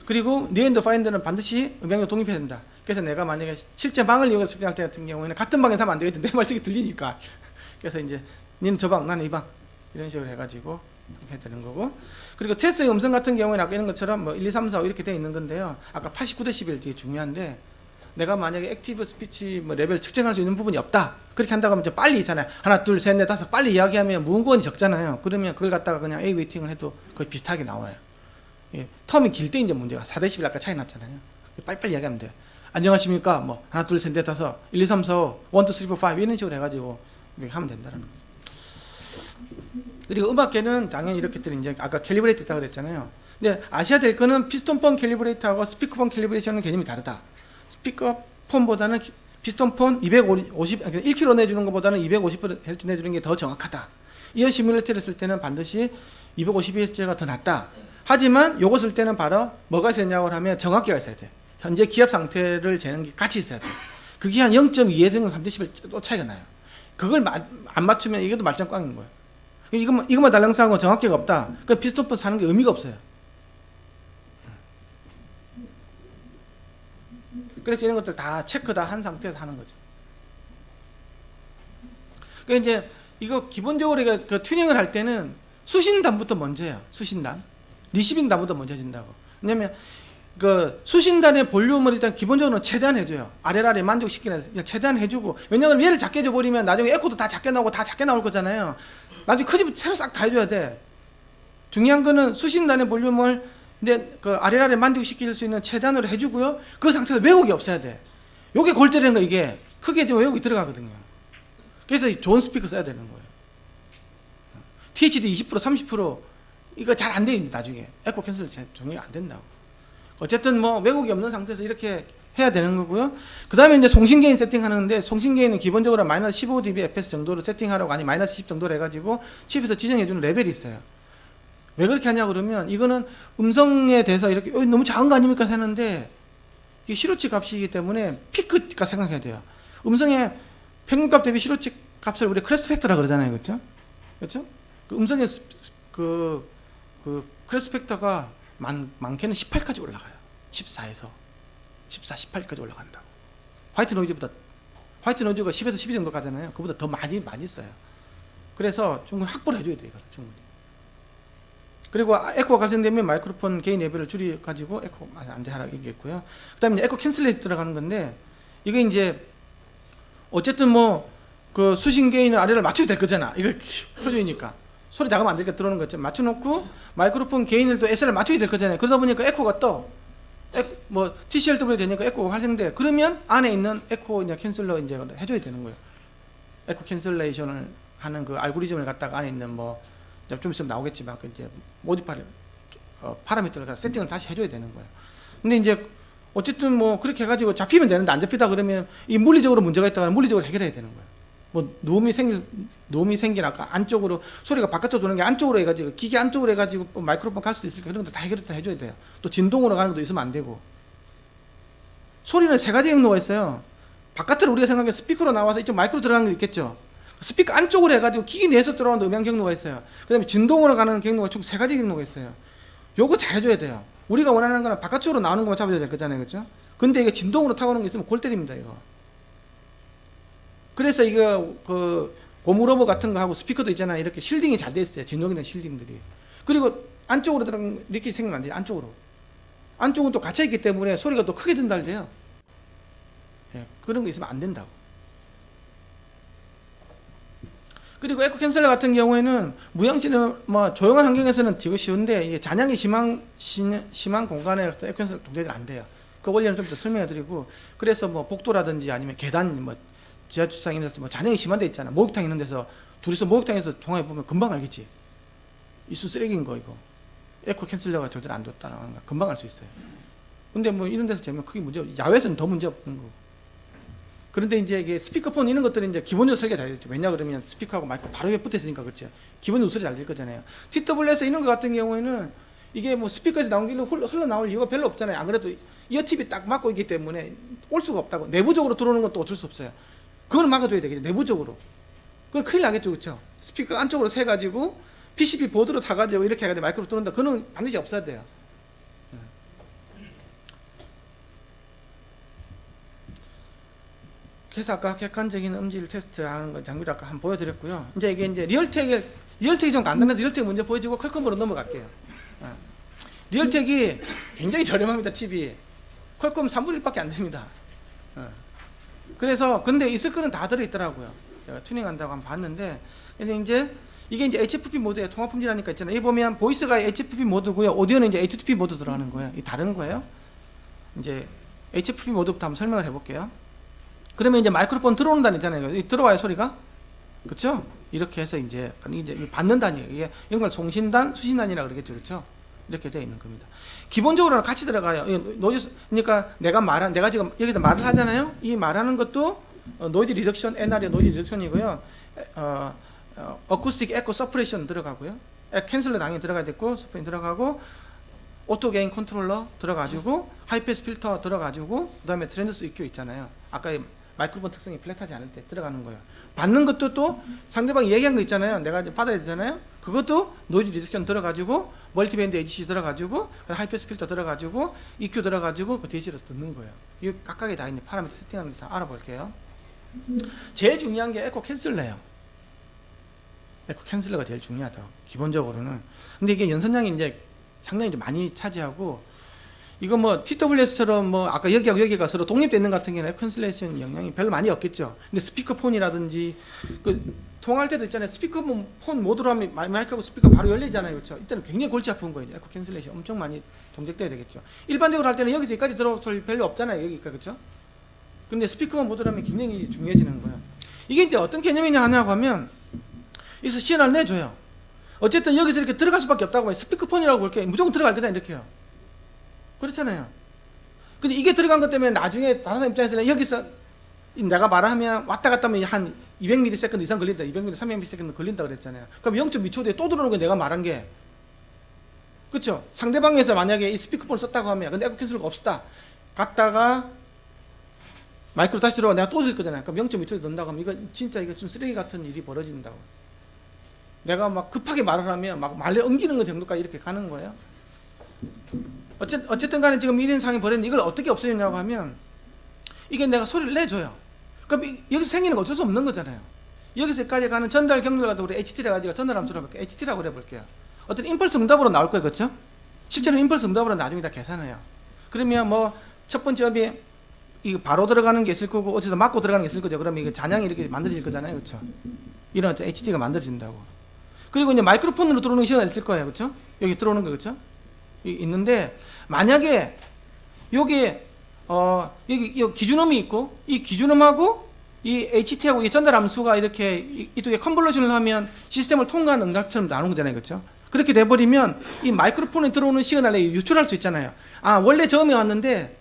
그리고 니앤드 파인더는 반드시 음향을 독립해야 된다. 그래서 내가 만약에 실제 방을 이용해서 측정할 때 같은 경우에는 같은 방에서 하면 안 되겠지. 내 말씀이 들리니까. 그래서 이제 니는 저 방, 나는 이 방. 이런 식으로 해가지고 해야 되는 거고. 그리고 테스트의 음성 같은 경우에는 아까 이런 것처럼 뭐 1, 2, 3, 4, 5 이렇게 되어 있는 건데요. 아까 89dB 되게 중요한데 내가 만약에 액티브 스피치 뭐 레벨 측정할 수 있는 부분이 없다. 그렇게 한다고 하면 좀 빨리 있잖아요. 하나, 둘, 셋, 넷, 다섯 빨리 이야기하면 무음권이 적잖아요. 그러면 그걸 갖다가 그냥 A 웨이팅을 해도 거의 비슷하게 나와요. 예, 텀이 길 때 이제 문제가 4dB 아까 차이 났잖아요. 빨리빨리 이야기하면 돼요. 안녕하십니까? 뭐 하나, 둘, 셋, 넷, 다섯 1, 2, 3, 4, 5 1, 2, 3, 4, 5 이런 식으로 해가지고 이렇게 하면 된다는 거죠. 그리고 음악계는 당연히 이렇게 이제 아까 캘리브레이트 했다고 그랬잖아요. 근데 아셔야 될 거는 피스톤폰 캘리브레이터하고 스피커폰 캘리브레이션은 개념이 다르다. 스피커폰보다는 피스톤폰 250, 1km 내주는 것보다는 250Hz 내주는 게 더 정확하다. 이어 시뮬레이터를 쓸 때는 반드시 250Hz가 더 낫다. 하지만 요거 쓸 때는 바로 뭐가 있었냐고 하면 정확기가 있어야 돼. 현재 기압 상태를 재는 게 같이 있어야 돼. 그게 한 0.2에서 3dB 또 차이가 나요. 그걸 안 맞추면 이것도 말짱 꽝인 거예요. 이것만 달랑싸고 정확기가 없다. 그럼 피스톤폰 사는 게 의미가 없어요. 그래서 이런 것들 다 체크 다 한 상태에서 하는 거죠. 그러니까 이제 이거 기본적으로 그 튜닝을 할 때는 수신단부터 먼저 해요. 수신단. 리시빙단부터 먼저 해준다고. 왜냐면 그 수신단의 볼륨을 일단 기본적으로 최대한 해줘요. 아래를 만족시키는 최대한 해주고. 왜냐하면 얘를 작게 해줘버리면 나중에 에코도 다 작게 나오고 다 작게 나올 거잖아요. 나중에 크지면 새로 싹 다 해줘야 돼. 중요한 거는 수신단의 볼륨을 근데 그 아래를 만족시킬 수 있는 최대한으로 해주고요. 그 상태에서 왜곡이 없어야 돼. 요게 골때리는 거 이게 크게 해주면 왜곡이 들어가거든요. 그래서 좋은 스피커 써야 되는 거예요. THD 20% 30% 이거 잘 안 돼. 나중에 에코 캔슬 정리가 안 된다고. 어쨌든 뭐 왜곡이 없는 상태에서 이렇게 해야 되는 거고요. 그 다음에 이제 송신 게인 세팅하는데 송신 게인은 기본적으로 마이너스 15dB fps 정도로 세팅하라고 아니 마이너스 10 정도로 해가지고 칩에서 지정해주는 레벨이 있어요. 왜 그렇게 하냐 그러면 이거는 음성에 대해서 이렇게 너무 작은 거 아닙니까 하는데 이게 시로치 값이기 때문에 피크가 생각해야 돼요. 음성의 평균값 대비 시로치 값을 우리 크레스트 팩터라 그러잖아요, 그렇죠? 그렇죠? 그 음성의 그 크레스트 팩터가 많게는 18까지 올라가요. 14에서 14, 18까지 올라간다고. 화이트 노이즈가 10에서 12 정도 가잖아요. 그보다 더 많이 써요. 그래서 충분히 확보를 해줘야 돼요, 이걸 충분히. 그리고 에코가 발생되면 마이크로폰 게인 레벨을 줄여가지고 에코 안 돼 하라 얘기했고요. 그 다음에 에코 캔슬레이트 들어가는 건데 이게 이제 어쨌든 뭐 그 수신 게인을 아래를 맞춰야 될 거잖아. 이거 표준이니까 소리 작으면 안 되니까 들어오는 거죠. 맞춰놓고 마이크로폰 게인을 또 SL을 맞춰야 될 거잖아요. 그러다 보니까 에코가 또 뭐 TCLW 되니까 에코가 활성돼. 그러면 안에 있는 에코 이제 캔슬러 이제 해줘야 되는 거예요. 에코 캔슬레이션을 하는 그 알고리즘을 갖다가 안에 있는 뭐 좀 있으면 나오겠지만 그 이제 모디파를 파라미터를 갖다 세팅을 다시 해줘야 되는 거예요. 근데 이제 어쨌든 뭐 그렇게 해가지고 잡히면 되는데 안 잡히다 그러면 이 물리적으로 문제가 있다면 물리적으로 해결해야 되는 거예요. 뭐 누움이 생긴 아까 안쪽으로 소리가 바깥으로 도는 게 안쪽으로 해가지고 기계 안쪽으로 해가지고 마이크로폰 갈 수도 있으니까 그런 것도 다 해결을 다 해줘야 돼요. 또 진동으로 가는 것도 있으면 안 되고. 소리는 세 가지 경로가 있어요. 바깥으로 우리가 생각하면 스피커로 나와서 이쪽 마이크로 들어가는 게 있겠죠. 스피커 안쪽으로 해가지고 기기 내에서 들어오는 음향 경로가 있어요. 그 다음에 진동으로 가는 경로가 총 세 가지 경로가 있어요. 요거 잘 해줘야 돼요. 우리가 원하는 거는 바깥쪽으로 나오는 것만 잡아줘야 될 거잖아요. 그렇죠? 근데 이게 진동으로 타고 오는 게 있으면 골 때립니다. 이거. 그래서 이거 그 고무로버 같은 거 하고 스피커도 있잖아요. 이렇게 실딩이 잘 돼 있어요. 진동이 된 실딩들이. 그리고 안쪽으로 들어간 이렇게 생기면 안 돼요. 안쪽으로. 안쪽은 또 갇혀 있기 때문에 소리가 또 크게 든달돼요. 예, 그런 거 있으면 안 된다고. 그리고 에코 캔슬러 같은 경우에는 무향치는 뭐 조용한 환경에서는 되게 쉬운데 이게 잔향이 심한 공간에 에코 캔슬러 동작이 안 돼요. 그 원리는 좀 더 설명해 드리고, 그래서 뭐 복도라든지 아니면 계단 뭐 지하주차장 이런 데서 뭐 잔향이 심한 데 있잖아. 목욕탕 있는 데서 둘이서 목욕탕에서 통화해 보면 금방 알겠지. 이수 쓰레기인 거 이거. 에코 캔슬러가 절대로 안 좋다는 거 금방 알 수 있어요. 근데 뭐 이런 데서 재면 크게 문제 없고, 야외에서는 더 문제 없는 거고. 그런데 이제 이게 스피커폰 이런 것들은 이제 기본적으로 설계가 잘 되죠. 왜냐 그러면 스피커하고 마이크 바로 옆에 붙어 있으니까 그렇죠. 기본적으로 소리 잘 될 거잖아요. TWS 이런 거 같은 경우에는 이게 뭐 스피커에서 나온 길로 흘러나올 이유가 별로 없잖아요. 안 그래도 이어팁이 딱 막고 있기 때문에 올 수가 없다고. 내부적으로 들어오는 것도 어쩔 수 없어요. 그걸 막아줘야 되겠죠. 내부적으로. 그건 큰일 나겠죠. 그렇죠. 스피커 안쪽으로 세가지고 PCB 보드로 타가지고 이렇게 해가지고 마이크로 들어온다. 그건 반드시 없어야 돼요. 그래서 아까 객관적인 음질 테스트 하는 거 장비를 아까 한번 보여드렸고요. 이제 이게 이제 리얼텍이 좀 간단해서 리얼텍 먼저 보여주고 퀄컴으로 넘어갈게요. 리얼텍이 굉장히 저렴합니다. 칩이. 퀄컴 3분의 1밖에 안 됩니다. 그래서 근데 있을 거는 다 들어있더라고요. 제가 튜닝한다고 한번 봤는데, 근데 이제 이게 이제 HFP 모드에 통합 품질하니까 있잖아요. 여기 보면 보이스가 HFP 모드고요. 오디오는 이제 H2P 모드 들어가는 거예요. 이 다른 거예요. 이제 HFP 모드부터 한번 설명을 해볼게요. 그러면 이제 마이크로폰 들어온다는 있잖아요. 들어와요 소리가, 그렇죠? 이렇게 해서 이제 받는다니, 이게 이런 걸 송신단, 수신단이라 그러겠죠, 그렇죠? 이렇게 되어 있는 겁니다. 기본적으로는 같이 들어가요. 노이즈, 그러니까 내가 지금 여기서 말을 하잖아요. 이 말하는 것도 노이즈 리덕션, NR의 노이즈 리덕션이고요. 어쿠스틱 에코 서프레션 들어가고요. 캔슬러 당연히 들어가야 됐고, 서프레션 들어가고, 오토 게인 컨트롤러 들어가지고, 하이패스 필터 들어가지고, 그 다음에 트랜지스 EQ 있잖아요. 아까 마이크로폰 특성이 플랫하지 않을 때 들어가는 거예요. 받는 것도 또 상대방이 얘기한 거 있잖아요. 내가 이제 받아야 되잖아요. 그것도 노이즈 리덕션 들어가지고, 멀티밴드 AGC 들어가지고, 하이패스 필터 들어가지고, EQ 들어가지고 그 DC로서 듣는 거예요. 이거 각각에 다 있는 파라미터 세팅하는 데서 알아볼게요. 제일 중요한 게 에코 캔슬러예요. 에코 캔슬러가 제일 중요하다. 기본적으로는. 근데 이게 연선량이 이제 상당히 이제 많이 차지하고, 이거 뭐 TWS처럼 뭐 아까 여기하고 여기가 서로 독립되어 있는 같은 경우는 에코 캔슬레이션 영향이 별로 많이 없겠죠. 근데 스피커폰이라든지 그 통화할 때도 있잖아요. 스피커폰 모드로 하면 마이크하고 스피커 바로 열리잖아요. 그렇죠? 이때는 굉장히 골치 아픈 거예요. 에코 캔슬레이션 엄청 많이 동작돼야 되겠죠. 일반적으로 할 때는 여기서 여기까지 들어올 별로 없잖아요. 여기가, 그렇죠? 근데 스피커폰 모드로 하면 굉장히 중요해지는 거예요. 이게 이제 어떤 개념이냐 하냐고 하면, 여기서 시연을 내줘요. 어쨌든 여기서 이렇게 들어갈 수밖에 없다고 해요. 스피커폰이라고 볼게요. 무조건 들어갈 거다 이렇게요. 그렇잖아요. 근데 이게 들어간 것 때문에 나중에 다른 사람 입장에서는 여기서 내가 말하면 왔다 갔다 하면 한 200ms 이상 걸린다. 200ms, 300ms 걸린다 그랬잖아요. 그럼 0.2초 뒤에 또 들어오는 거 내가 말한 게. 그렇죠? 상대방에서 만약에 이 스피커폰을 썼다고 하면, 근데 에코 캔슬러가 없었다. 갔다가 마이크로 다시 들어와 내가 또 들 거잖아요. 그럼 0.2초에 넣는다고 하면 이거 진짜 이거 좀 쓰레기 같은 일이 벌어진다고. 내가 막 급하게 말을 하면 막 말에 엉기는 거 정도까지 이렇게 가는 거예요. 어쨌든 간에 지금 이런 상황이 벌어졌는데 이걸 어떻게 없애냐고 하면, 이게 내가 소리를 내줘요. 그럼 여기서 생기는 거 어쩔 수 없는 거잖아요. 여기서까지 가는 전달 경로가 우리 HT라고 가지고 전달 함수로 해볼게요. HT라고 해볼게요. 어떤 임펄스 응답으로 나올 거예요. 그렇죠? 실제로 임펄스 응답으로 나중에 다 계산해요. 그러면 뭐 첫 번째 업이 이거 바로 들어가는 게 있을 거고, 어디서 맞고 들어가는 게 있을 거죠. 그러면 이게 잔향이 이렇게 만들어질 거잖아요. 그렇죠? 이런 HT가 만들어진다고. 그리고 이제 마이크로폰으로 들어오는 시간이 있을 거예요. 그렇죠? 여기 들어오는 거, 그렇죠? 있는데, 만약에 여기에 여기 기준음이 있고 이 기준음하고 이 HT하고 이 전달 함수가 이렇게 이쪽에 컨볼루션을 하면 시스템을 통과하는 응답처럼 나오는 거잖아요, 그렇죠? 그렇게 돼버리면 이 마이크로폰에 들어오는 시그널을 유출할 수 있잖아요. 아, 원래 저음이 왔는데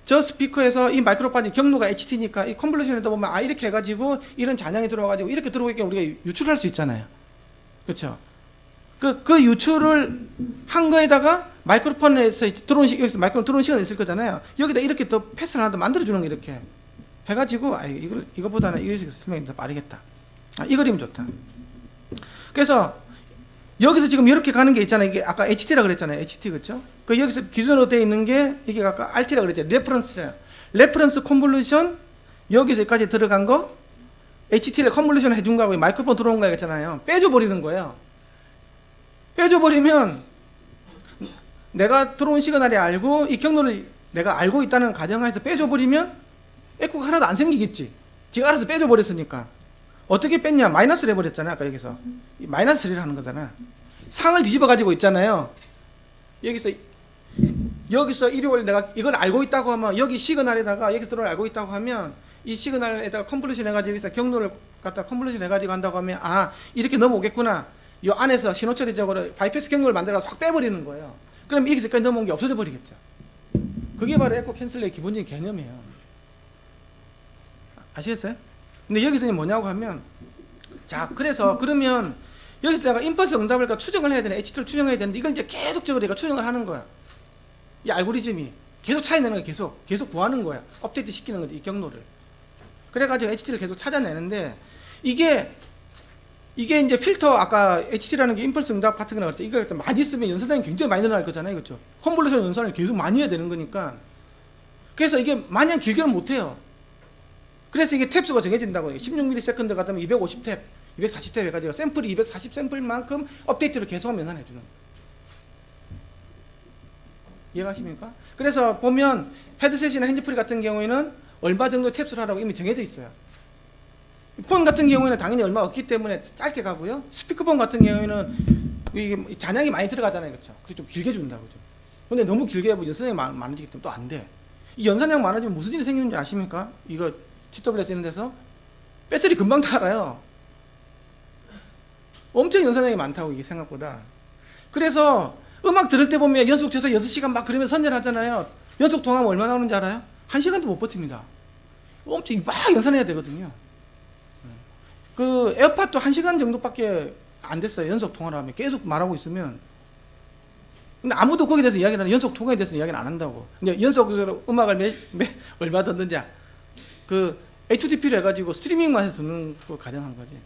저 스피커에서 이 마이크로폰이 경로가 HT니까 이 컨볼루션에다 보면 아 이렇게 해가지고 이런 잔향이 들어와가지고 이렇게 들어오게 우리가 유출할 수 있잖아요, 그렇죠? 그 유출을 한 거에다가 마이크로폰에서 여기서 마이크로폰 들어오는 시간이 있을 거잖아요. 여기다 이렇게 또 패스를 하나 더 만들어주는 거 이렇게 해가지고 아 이거보다는 이것이 설명이 더 빠르겠다. 아, 이 그림 좋다. 그래서 여기서 지금 이렇게 가는 게 있잖아요. 이게 아까 HT라 그랬잖아요. HT 그렇죠? 그 여기서 기준으로 되어 있는 게 이게 아까 RT라 그랬잖아요. 레퍼런스예요. 레퍼런스 컨볼루션 여기서 여기까지 들어간 거 HT를 컨볼루션 해준 거하고 마이크로폰 들어온 거 있잖아요. 빼줘 버리는 거예요. 빼줘 버리면 내가 들어온 시그널이 알고 이 경로를 내가 알고 있다는 가정하에서 빼줘 버리면 에코가 하나도 안 생기겠지. 지가 알아서 빼줘 버렸으니까. 어떻게 뺐냐? 마이너스를 해버렸잖아요. 아까 여기서 마이너스를 하는 거잖아. 상을 뒤집어 가지고 있잖아요. 여기서 일요일 내가 이걸 알고 있다고 하면 여기 시그널에다가 여기 들어올 알고 있다고 하면 이 시그널에다가 컨볼루션 해가지고 여기서 경로를 갖다 컨볼루션 해가지고 한다고 하면 아 이렇게 넘어오겠구나. 이 안에서 신호 처리적으로 바이패스 경로를 만들어서 확 빼버리는 거예요. 그럼 여기서까지 넘어온 게 없어져 버리겠죠. 그게 바로 에코 캔슬의 기본적인 개념이에요. 아시겠어요? 근데 여기서 뭐냐고 하면 자 그래서 그러면 여기서 내가 임펄스 응답을 추정을 해야 되는 HT를 추정해야 되는데 이걸 이제 계속적으로 내가 추정을 하는 거야. 이 알고리즘이 계속 찾아내는 거야. 계속 구하는 거야. 업데이트 시키는 거지 이 경로를. 그래가지고 HT를 계속 찾아내는데 이게 이제 필터 아까 HT라는 게 임펄스 응답 같은 거나 그럴 때 이거 많이 쓰면 연산량이 굉장히 많이 늘어날 거잖아요, 그렇죠? 컨볼루션 연산을 계속 많이 해야 되는 거니까. 그래서 이게 마냥 길게는 못 해요. 그래서 이게 탭수가 정해진다고. 16ms 같으면 250탭, 240탭 해가지고 샘플이 240 샘플만큼 업데이트를 계속하면 연산해주는 거예요. 이해가십니까? 그래서 보면 헤드셋이나 핸즈프리 같은 경우에는 얼마 정도 탭수를 하라고 이미 정해져 있어요. 폰 같은 경우에는 당연히 얼마 없기 때문에 짧게 가고요. 스피커폰 같은 경우에는 이게 잔향이 많이 들어가잖아요, 그렇죠? 그래서 좀 길게 준다고 죠. 근데 너무 길게 하면 연산량이 많아지기 때문에 또 안 돼. 이 연산량 많아지면 무슨 일이 생기는지 아십니까? 이거 TWS 있는 데서 배터리 금방 닳아요. 엄청 연산량이 많다고 이게 생각보다. 그래서 음악 들을 때 보면 연속 쳐서 6시간 막 그러면서 선전하잖아요. 연속 통화하면 얼마 나오는지 알아요? 1시간도 못 버팁니다. 엄청 막 연산해야 되거든요. 그 에어팟도 1시간 정도밖에 안 됐어요. 연속 통화를 하면 계속 말하고 있으면. 근데 아무도 거기에 대해서 이야기는 안, 연속 통화에 대해서 이야기는 안 한다고. 근데 연속으로 음악을 얼마 듣는지 그 HTTP를 해가지고 스트리밍만 해서 듣는 거 가정한 거지.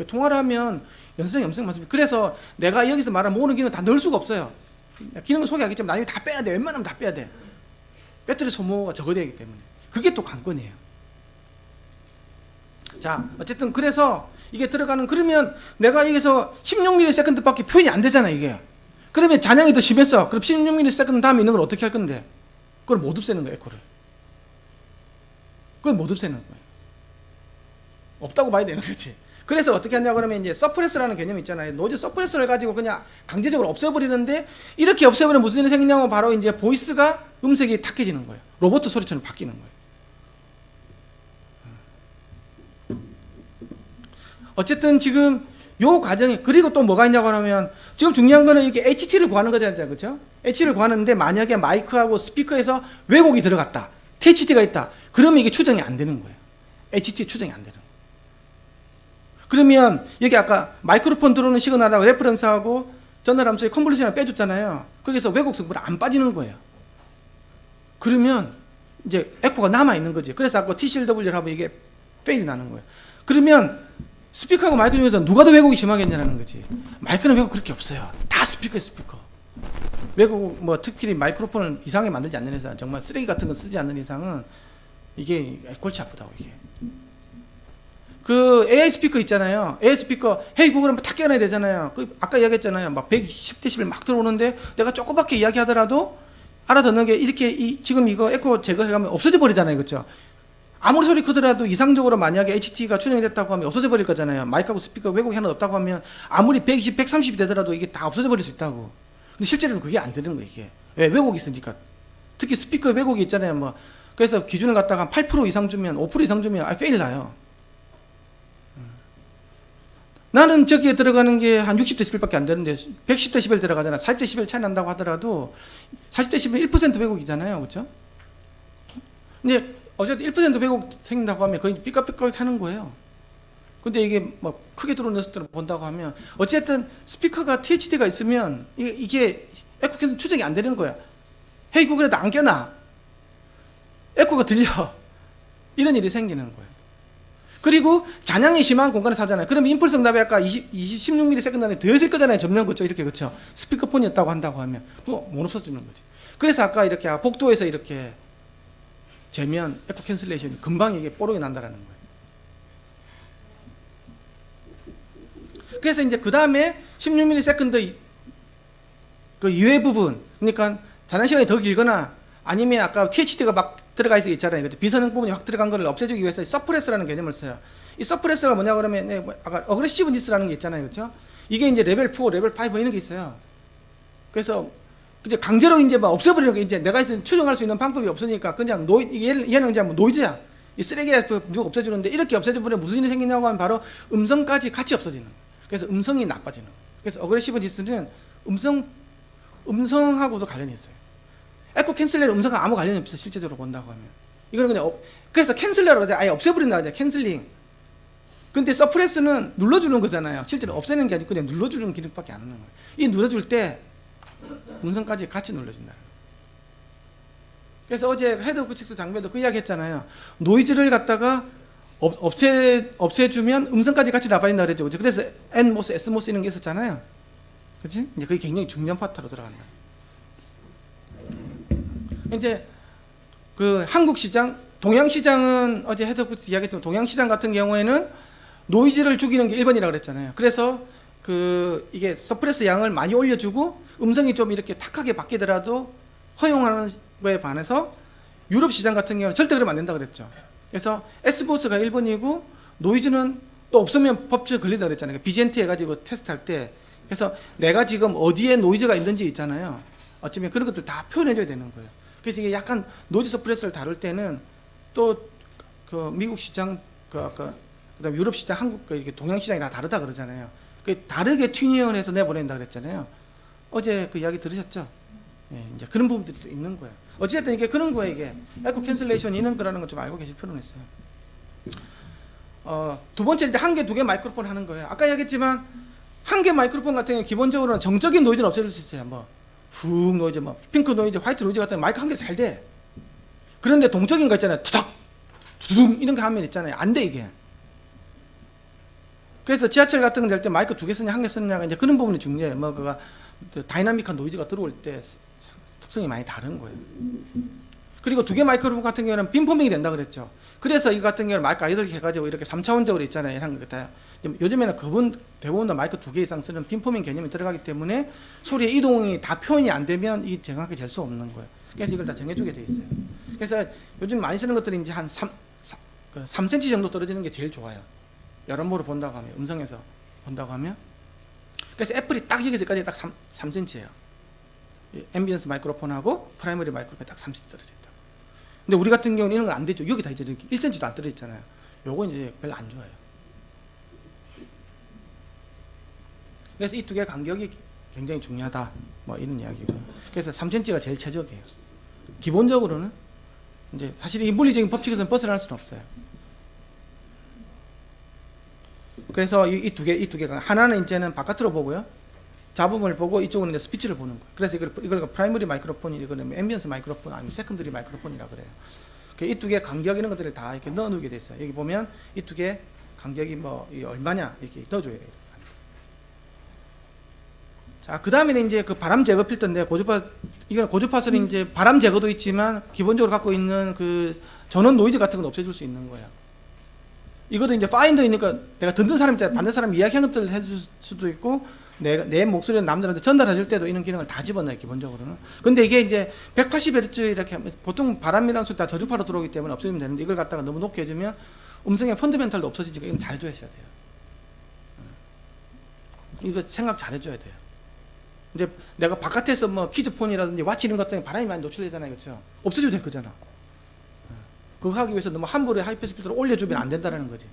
통화를 하면 연산량이 엄청 많습니다. 그래서 내가 여기서 말한 모든 기능 다 넣을 수가 없어요. 기능은 소개하겠지만 나중에 다 빼야 돼. 웬만하면 다 빼야 돼. 배터리 소모가 적어야 되기 때문에. 그게 또 관건이에요. 자, 어쨌든 그래서 이게 들어가는, 그러면 내가 여기서 16ms 밖에 표현이 안 되잖아, 이게. 그러면 잔향이 더 심했어. 그럼 16ms 다음에 있는 걸 어떻게 할 건데? 그걸 못 없애는 거야, 에코를. 그걸 못 없애는 거예요. 없다고 봐야 되는 거지. 그래서 어떻게 하냐 그러면 이제 서프레스라는 개념이 있잖아요. 노이즈 서프레스를 가지고 그냥 강제적으로 없애버리는데, 이렇게 없애버리면 무슨 일이 생기냐면 바로 이제 보이스가 음색이 탁해지는 거예요. 로봇 소리처럼 바뀌는 거예요. 어쨌든 지금 요 과정이, 그리고 또 뭐가 있냐고 하면 지금 중요한 거는 이게 HT를 구하는 거잖아요, 그렇죠? HT를 구하는데 만약에 마이크하고 스피커에서 왜곡이 들어갔다, THT가 있다, 그러면 이게 추정이 안 되는 거예요. HT 추정이 안 되는 거예요. 그러면 여기 아까 마이크로폰 들어오는 시그널하고 레퍼런스하고 전달 함수의 컨볼루션을 빼줬잖아요. 거기서 왜곡 성분이 안 빠지는 거예요. 그러면 이제 에코가 남아 있는 거지. 그래서 아까 TCLW를 하면 이게 페일이 나는 거예요. 그러면 스피커하고 마이크 중에서 누가 더 왜곡이 심하겠냐는 거지. 마이크는 왜곡 그렇게 없어요. 다 스피커. 왜곡 뭐 특히 마이크로폰을 이상하게 만들지 않는 이상, 정말 쓰레기 같은 거 쓰지 않는 이상은 이게 골치 아프다고. 이게 그 AI 스피커 있잖아요. AI 스피커 헤이 구글 한번 탁 깨어나야 되잖아요. 그 아까 이야기했잖아요. 막 110데시벨 막 들어오는데 내가 조그맣게 이야기하더라도 알아듣는 게 이렇게 지금 이거 에코 제거해가면 없어져 버리잖아요, 그렇죠? 아무리 소리 크더라도 이상적으로 만약에 HT가 추정이 됐다고 하면 없어져 버릴 거잖아요. 마이크하고 스피커 왜곡이 하나 없다고 하면 아무리 120, 130이 되더라도 이게 다 없어져 버릴 수 있다고. 근데 실제로는 그게 안 되는 거예요, 이게. 왜? 왜곡이 있으니까. 특히 스피커 왜곡이 있잖아요. 뭐 그래서 기준을 갖다가 한 8% 이상 주면 5% 이상 주면 페일 나요. 나는 저기에 들어가는 게 한 60dB밖에 안 되는데 110dB 들어가잖아. 40dB 차이 난다고 하더라도 40dB 1% 왜곡이잖아요. 그렇죠? 근데 어쨌든 1% 왜곡 생긴다고 하면 거의 삐까삐까 하는 거예요. 근데 이게 뭐 크게 들어오는 녀석들을 본다고 하면 어쨌든 스피커가 THD가 있으면 이게 에코 캔슬 추적이 안 되는 거야. 헤이 구글에다 안 껴놔. 에코가 들려. 이런 일이 생기는 거예요. 그리고 잔향이 심한 공간에서 하잖아요. 그러면 임펄스 응답이 아까 16ms 안에 더 있을 거잖아요. 전면 그쵸? 이렇게 그쵸? 스피커폰이었다고 한다고 하면 그거 못 없어지는 거지. 그래서 아까 이렇게 복도에서 이렇게 재면 에코 캔슬레이션이 금방 이게 뽀록이 난다라는 거예요. 그래서 이제 그 다음에 16ms 그 이외 부분, 그러니까 잔향 시간이 더 길거나 아니면 아까 THD가 막 들어가 있잖아요. 비선행 부분이 확 들어간 거를 없애주기 위해서 서프레스라는 개념을 써요. 이 서프레스가 뭐냐 그러면 아까 어그레시브니스라는 게 있잖아요. 그렇죠? 이게 이제 레벨 4, 레벨 5 이런 게 있어요. 그래서 이제 강제로 이제 막 없애버리는 게 이제 내가 추정할 수 있는 방법이 없으니까 그냥 얘는 이제 뭐 노이즈야. 이 쓰레기에 누가 없애주는데 이렇게 없애주면 무슨 일이 생기냐고 하면 바로 음성까지 같이 없어지는 거예요. 그래서 음성이 나빠지는 거예요. 그래서 어그레시브니스는 음성하고도 관련이 있어요. 에코 캔슬러는 음성과 아무 관련이 없어. 실제적으로 본다고 하면 이거는 그냥 그래서 캔슬러를 아예 없애버린다 그냥 캔슬링. 근데 서프레스는 눌러주는 거잖아요. 실제로 없애는 게 아니고 그냥 눌러주는 기능밖에 안 하는 거예요. 이 눌러줄 때 음성까지 같이 눌러진다. 그래서 어제 헤드 구칙스 장비도 그 이야기 했잖아요. 노이즈를 갖다가 없애주면 음성까지 같이 나빠진다 그랬죠. 그래서 N모스, S모스 이런 게 있었잖아요. 그치? 이제 그게 굉장히 중요한 파트로 들어간다. 이제 그 한국 시장, 동양 시장은 어제 헤드부터 이야기했던 동양 시장 같은 경우에는 노이즈를 죽이는 게 1번이라고 그랬잖아요. 그래서 그 이게 서프레스 양을 많이 올려주고 음성이 좀 이렇게 탁하게 바뀌더라도 허용하는 거에 반해서 유럽 시장 같은 경우는 절대 그러면 안 된다 그랬죠. 그래서 S보스가 1번이고 노이즈는 또 없으면 법적으로 걸린다 그랬잖아요. BGNT 해가지고 테스트할 때. 그래서 내가 지금 어디에 노이즈가 있는지 있잖아요. 어쩌면 그런 것들 다 표현해줘야 되는 거예요. 그래서 이게 약간 노이즈 서프레스를 다룰 때는 또 그 미국 시장, 그다음 유럽 시장, 한국 이렇게 동양 시장이 다 다르다 그러잖아요. 그 다르게 튜닝을 해서 내보낸다 그랬잖아요. 어제 그 이야기 들으셨죠? 예, 이제 그런 부분들이 또 있는 거예요. 어쨌든 이게 그런 거예요. 이게 에코 캔슬레이션이 있는 거라는 걸 좀 알고 계실 필요는 있어요. 두 번째 이제 한 개, 두 개 마이크로폰 하는 거예요. 아까 얘기했지만 한 개 마이크로폰 같은 경우는 기본적으로는 정적인 노이즈는 없애줄 수 있어요. 뭐 훅 노이즈, 뭐 핑크 노이즈, 화이트 노이즈 같은 마이크 한 개 잘 돼. 그런데 동적인 거 있잖아요. 투닥, 두둥 이런 거 하면 있잖아요. 안 돼 이게. 그래서 지하철 같은 거 될 때 마이크 두 개 쓰냐 한 개 쓰냐가 이제 그런 부분이 중요해요. 뭐 그가 다이나믹한 노이즈가 들어올 때 특성이 많이 다른 거예요. 그리고 두 개 마이크로폰 같은 경우는 빔포밍이 된다 그랬죠. 그래서 이 같은 경우는 마이크 8개 해가지고 이렇게 3차원적으로 있잖아요. 이런 거 다. 요즘에는 대부분 다 마이크 2개 이상 쓰는 빔포밍 개념이 들어가기 때문에 소리의 이동이 다 표현이 안 되면 이 정확하게 될 수 없는 거예요. 그래서 이걸 다 정해주게 돼 있어요. 그래서 요즘 많이 쓰는 것들이 이제 한 3cm 정도 떨어지는 게 제일 좋아요. 여러모로 본다고 하면, 음성에서 본다고 하면. 그래서 애플이 딱 여기서까지 딱 3cm예요. 앰비언스 마이크로폰하고 프라이머리 마이크로폰이 딱 3cm 떨어져 있다. 근데 우리 같은 경우는 이런 건 안 되죠. 여기 다 이제 이렇게 1cm도 안 떨어져 있잖아요. 요거 이제 별로 안 좋아요. 그래서 이 두 개 간격이 굉장히 중요하다. 뭐 이런 이야기고요. 그래서 3cm가 제일 최적이에요. 기본적으로는 이제 사실 이 물리적인 법칙에서는 벗어날 수는 없어요. 그래서 이 두 개가 하나는 이제는 바깥으로 보고요. 잡음을 보고 이쪽은 이제 스피치를 보는 거예요. 그래서 이걸 프라이머리 마이크로폰이 이거는 앰비언스 마이크로폰 아니면 세컨더리 마이크로폰이라 그래요. 이 두 개 간격 이런 것들을 다 이렇게 넣어 놓게 돼 있어요. 여기 보면 이 두 개 간격이 뭐 얼마냐 이렇게 넣어줘야 돼요. 자, 그 다음에는 이제 그 바람 제거 필터인데 이건 고주파선이 이제 바람 제거도 있지만 기본적으로 갖고 있는 그 전원 노이즈 같은 건 없애줄 수 있는 거야. 이것도 이제 파인더이니까 내가 듣는 사람한테 반대 사람 이야기하는 것들을 해줄 수도 있고 내 목소리를 남들한테 전달해줄 때도 이런 기능을 다 집어넣어요. 기본적으로는. 근데 이게 이제 180Hz 이렇게 하면 보통 바람이라는 소리 다 저주파로 들어오기 때문에 없애면 되는데 이걸 갖다가 너무 높게 해주면 음성의 펀더멘탈도 없어지니까 이건 잘 줘야 돼요. 이거 생각 잘 해줘야 돼요. 이제 내가 바깥에서 뭐 키즈폰이라든지 와치 이런 것 때문에 바람이 많이 노출되잖아요, 그렇죠? 없어져도 될 거잖아. 그거 하기 위해서 너무 함부로 하이패스 필터를 올려주면 안 된다는 거지.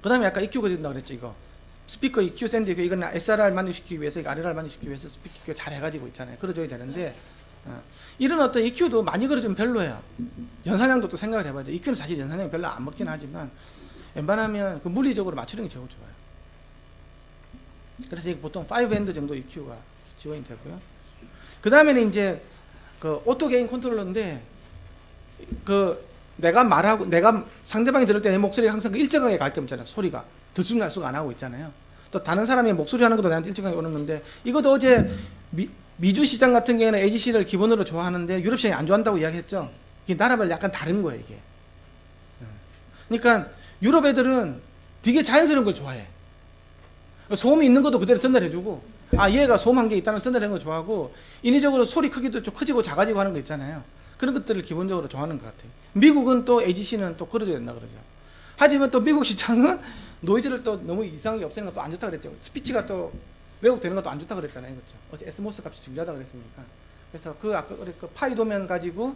그 다음에 아까 EQ가 된다 그랬죠, 이거. 스피커 EQ 샌드, 이건 SRR 만족시키기 위해서, 이거 RLR 만족시키기 위해서 스피커 EQ 잘 해가지고 있잖아요. 걸어줘야 되는데, 이런 어떤 EQ도 많이 걸어주면 별로예요. 연산량도 또 생각을 해봐야 돼. EQ는 사실 연산량이 별로 안 먹긴 하지만, 웬만하면 그 물리적으로 맞추는 게 제일 좋아요. 그래서 이게 보통 5엔드 정도 EQ가 지원이 되고요. 그 다음에는 이제, 그 오토 게인 컨트롤러인데, 내가 상대방이 들을 때 내 목소리가 항상 그 일정하게 갈 때 있잖아요. 소리가 들쑥날쑥 안 하고 있잖아요. 또 다른 사람이 목소리 하는 것도 나한테 일정하게 오는 건데, 이것도 어제 미주 시장 같은 경우에는 AGC를 기본으로 좋아하는데 유럽 시장이 안 좋아한다고 이야기했죠. 이게 나라별 약간 다른 거예요, 이게. 그러니까 유럽 애들은 되게 자연스러운 걸 좋아해. 소음이 있는 것도 그대로 전달해주고, 얘가 소음한 게 있다는 전달하는 걸 좋아하고, 인위적으로 소리 크기도 좀 커지고 작아지고 하는 거 있잖아요. 그런 것들을 기본적으로 좋아하는 것 같아요. 미국은 또 AGC는 또 걸어줘야 된다 그러죠. 하지만 또 미국 시장은 노이즈를 또 너무 이상하게 없애는 것도 안 좋다 그랬죠. 스피치가 또 왜곡되는 것도 안 좋다 그랬잖아요, 그렇죠? 어제 에스모스 값이 중요하다 그랬으니까. 그래서 아까 그 파이 도면 가지고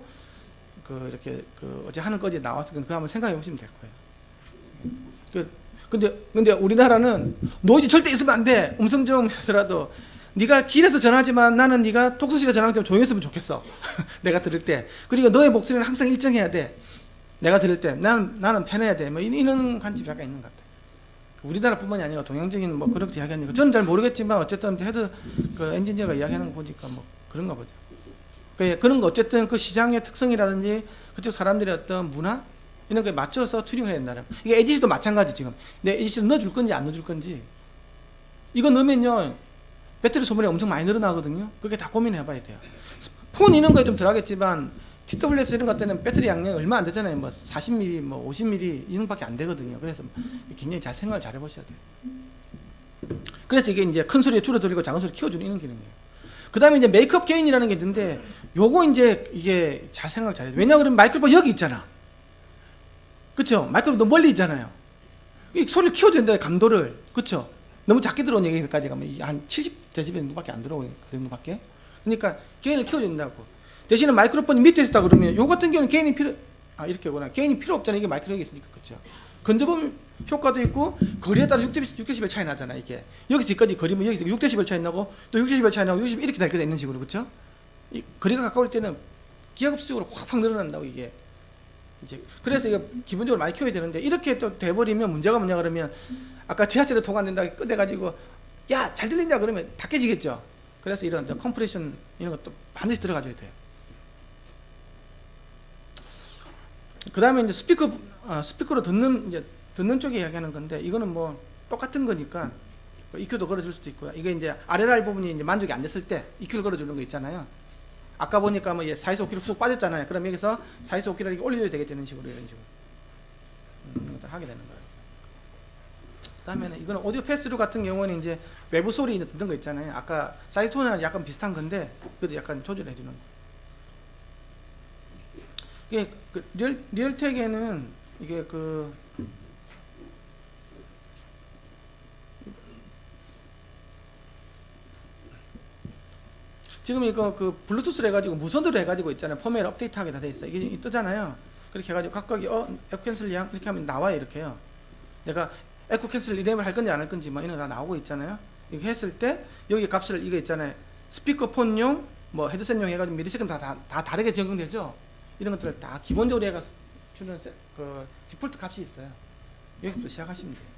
이렇게 어제 하는 거지 나왔을 때 그거 한번 생각해 보시면 될 거예요. 근데 우리나라는 노이즈 절대 있으면 안 돼. 음성 좀 하더라도 네가 길에서 전화하지만 나는 네가 톡소실에 전화하기 때문에 조용히 했으면 좋겠어. 내가 들을 때. 그리고 너의 목소리는 항상 일정해야 돼. 내가 들을 때 나는 편해야 돼. 뭐 이런 관점이 약간 있는 것 같아. 우리나라뿐만이 아니라 동양적인 뭐 그렇게 이야기하니까 저는 잘 모르겠지만 어쨌든 헤드 그 엔지니어가 이야기하는 거 보니까 뭐 그런가 보죠. 그런 거 어쨌든 그 시장의 특성이라든지 그쪽 사람들의 어떤 문화 이런 거에 맞춰서 튜닝해야 된다는. 이게 AGC도 마찬가지 지금. 내 AGC를 넣어줄 건지 안 넣어줄 건지. 이거 넣으면요 배터리 소모량이 엄청 많이 늘어나거든요. 그게 다 고민해봐야 돼요. 폰 이런 거에 좀 들어가겠지만 TWS 이런 것 때는 배터리 양량이 얼마 안 되잖아요. 뭐 40mAh, 뭐 50mAh 이런 밖에 안 되거든요. 그래서 굉장히 잘 생각을 잘 해보셔야 돼요. 그래서 이게 이제 큰 소리에 줄어들이고 작은 소리 키워주는 이런 기능이에요. 그 다음에 이제 메이크업 게인이라는 게 있는데 요거 이제 이게 잘 생각을 잘 해야 돼요. 왜냐 그러면 마이크로폰 여기 있잖아. 그쵸? 마이크로폰 너무 멀리 있잖아요. 이 소리를 키워줘야 돼요. 감도를. 그쵸? 너무 작게 들어오는 얘기까지 가면 한 70dB 정도밖에 안 들어오니까 그 정도밖에. 그러니까 게인을 키워준다고. 대신에 마이크로폰이 밑에 있다 그러면 요 같은 경우는 게인이 이렇게구나. 게인이 필요 없잖아요. 이게 마이크로폰이 있으니까. 그쵸? 근접음 효과도 있고 거리에 따라 6dB 차이 나잖아. 이게 여기서 여기까지 거리면 여기서 6dB 차이 나고 또 6dB 차이 나고 60 이렇게 날 있는 식으로. 그쵸? 이 거리가 가까울 때는 기하급수적으로 확 늘어난다고 이게. 이제 그래서 이거 기본적으로 많이 키워야 되는데 이렇게 또 돼버리면 문제가 뭐냐 그러면 아까 지하철에 통 안 된다고 꺼내가지고 야 잘 들리냐 그러면 다 깨지겠죠. 그래서 이런 컴프레션 이런 것도 반드시 들어가줘야 돼요. 그 다음에 이제 스피커로 듣는 쪽에 이야기하는 건데 이거는 뭐 똑같은 거니까 EQ도 걸어줄 수도 있고요. 이게 이제 RLR 부분이 이제 만족이 안 됐을 때 EQ를 걸어주는 거 있잖아요. 아까 보니까 뭐 4에서 5kg 쑥 빠졌잖아요. 그럼 여기서 4에서 5kg를 올려줘야 되겠죠. 이런 식으로 이런 것들 하게 되는 거예요. 그다음에는 이거는 오디오 패스루 같은 경우는 이제 외부 소리 듣는 거 있잖아요. 아까 사이토는 약간 비슷한 건데 그래도 약간 조절해 주는 거. 이게 그 리얼텍에는 이게 지금 이거 블루투스로 해가지고 무선으로 해가지고 있잖아요. 펌웨어 업데이트하게 다 돼 있어요. 이게 뜨잖아요. 그렇게 해가지고 각각이 에코 캔슬 양 이렇게 하면 나와요. 이렇게요. 내가 에코 캔슬 이름을 할 건지 안 할 건지 뭐 이런 거 다 나오고 있잖아요. 이렇게 했을 때 여기 값을 이거 있잖아요. 스피커폰용 뭐 헤드셋용 해가지고 미리세컨드 다 다르게 적용되죠. 이런 것들을 다 기본적으로 얘가 주는 디폴트 값이 있어요. 여기서부터 시작하시면 돼요.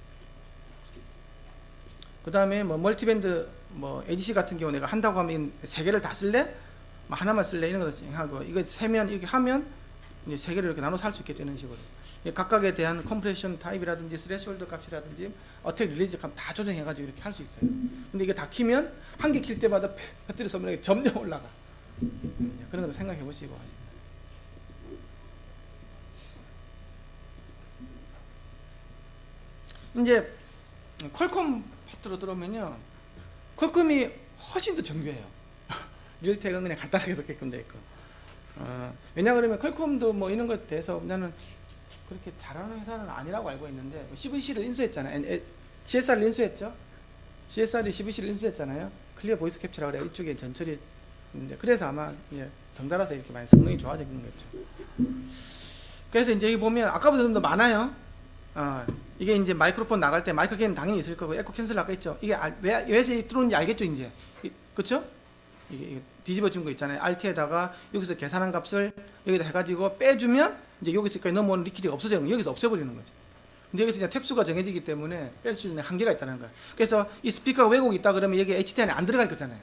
그 다음에 뭐 멀티밴드 뭐 ADC 같은 경우 내가 한다고 하면 3개를 다 쓸래? 뭐 하나만 쓸래? 이런 것도 하고 이거 세면 이렇게 하면 이제 3개를 이렇게 나눠서 할 수 있게 되는 식으로 각각에 대한 컴프레션 타입이라든지 스레시홀드 값이라든지 어택 릴리즈 값 다 조정해가지고 이렇게 할 수 있어요. 근데 이게 다 키면 한 개 킬 때마다 배터리 소모량이 점점 올라가. 그런 것도 생각해 보시고 하시면. 이제 퀄컴 파트로 들어오면요, 퀄컴이 훨씬 더 정교해요. 리얼텍은 그냥 간단하게 섞게끔 돼 있고. 왜냐 그러면 퀄컴도 뭐 이런 것에 대해서 나는 그렇게 잘하는 회사는 아니라고 알고 있는데 CVC를 인수했잖아요. CSR을 인수했죠. CSR이 CVC를 인수했잖아요. 클리어 보이스 캡처라고 그래요. 이쪽에 전처리. 그래서 아마 덩달아서 이렇게 많이 성능이 좋아진 거겠죠. 그래서 이제 여기 보면 아까보다 좀 더 많아요. 이게 이제 마이크로폰 나갈 때 마이크 게인 당연히 있을 거고 에코 캔슬 아까 있죠. 이게 왜 들어오는지 알겠죠 이제. 그렇죠? 이게 뒤집어 준 거 있잖아요. RT에다가 여기서 계산한 값을 여기다 해가지고 빼주면 이제 여기서까지 넘어오는 리퀴드가 없어지는 거예요. 여기서 없애버리는 거죠. 근데 여기서 이제 탭수가 정해지기 때문에 뺄 수 있는 한계가 있다는 거예요. 그래서 이 스피커가 왜곡이 있다 그러면 여기 HT 안에 안 들어갈 거잖아요.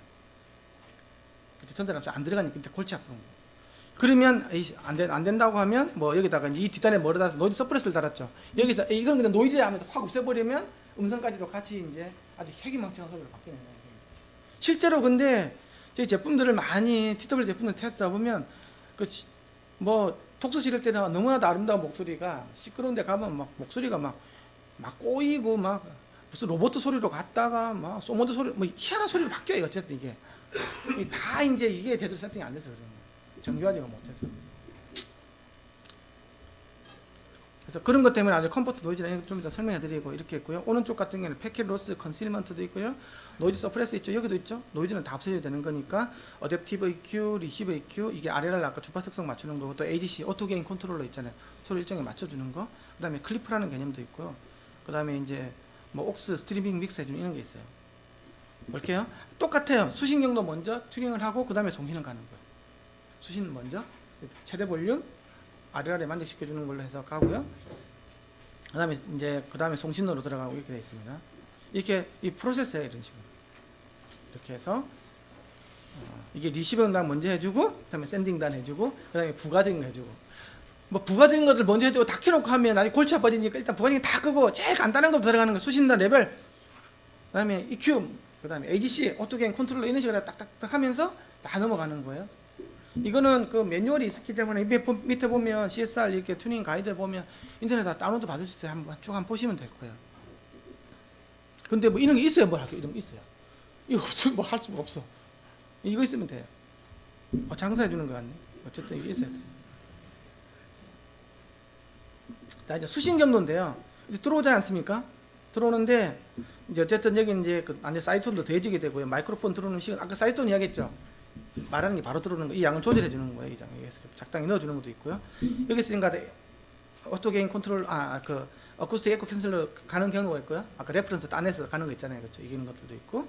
전달하면서 안 들어가니까 골치 아픈 거예요. 그러면 안 된다고 하면 뭐 여기다가 이 뒷단에 뭐를 달아서 노이즈 서프레스를 달았죠. 여기서 이건 그냥 노이즈 하면서 확 없애버리면 음성까지도 같이 이제 아주 해기망측한 소리로 바뀌는 거예요. 실제로 근데 저희 제품들을 많이 TW 제품들 테스트하다 보면 뭐 톡스 실을 때는 너무나도 아름다운 목소리가 시끄러운 데 가면 막 목소리가 막 꼬이고 막 무슨 로봇 소리로 갔다가 막 소모드 소리 뭐 희한한 소리로 바뀌어요. 어쨌든 이게 다 이제 이게 제대로 세팅이 안 돼서 그런 거예요. 정교하지가 못해서. 그래서 그런 것 때문에 아주 컴포트 노이즈는 좀 이따 설명해 드리고 이렇게 했고요. 오른쪽 같은 경우는 패킷 로스 컨실먼트도 있고요. 노이즈 서프레스 있죠. 여기도 있죠. 노이즈는 다 없애줘야 되는 거니까 어댑티브 EQ, 리시버 EQ 이게 RLR 아까 주파 특성 맞추는 거고 또 ADC 오토 게인 컨트롤러 있잖아요. 소리 일정에 맞춰주는 거. 그 다음에 클리프라는 개념도 있고요. 그 다음에 이제 뭐 옥스 스트리밍 믹스 해주는 이런 게 있어요. 볼게요. 똑같아요. 수신경도 먼저 튜닝을 하고 그 다음에 송신을 가는 거예요. 수신 먼저 최대 볼륨 RLR에 만족시켜주는 걸로 해서 가고요. 그 다음에 송신으로 들어가고 이렇게 되어 있습니다. 이렇게 이 프로세스예요. 이런 식으로 이렇게 해서 이게 리시버 단 먼저 해주고 그 다음에 샌딩 단 해주고 그 다음에 부가적인 거 해주고 뭐 부가적인 것들 먼저 해주고 다 켜놓고 하면 나중에 골치 아파지니까 일단 부가적인 다 끄고 제일 간단한 거 들어가는 거 수신단 레벨 그 다음에 EQ 그 다음에 ADC 오토게인 컨트롤러 이런 식으로 딱딱딱 하면서 다 넘어가는 거예요. 이거는 그 매뉴얼이 있기 때문에 밑에 보면 CSR 이렇게 튜닝 가이드 보면 인터넷 다 다운로드 받을 수 있어요. 한번 쭉 한번 보시면 될 거예요. 근데 뭐 이런 게 있어야 뭘 할게요. 이런 게 있어요. 이거 없으면 뭐 할 수가 없어. 이거 있으면 돼요. 장사해 주는 거 같네. 어쨌든 이게 있어야 돼요. 자, 이제 수신경도인데요. 이제 들어오지 않습니까? 들어오는데 이제 어쨌든 여기 이제 안에 사이톤도 더해지게 되고요. 마이크로폰 들어오는 시간 아까 사이톤 이야기했죠. 말하는 게 바로 들어오는 거, 이 양을 조절해 주는 거예요. 이 장, 적당히 넣어 주는 것도 있고요. 여기서 그러니까 오토게인 컨트롤, 그 어쿠스틱 에코 캔슬러 가는 경우가 있고요. 아까 레퍼런스 딴에서 가는 거 있잖아요, 그렇죠? 이기는 것들도 있고.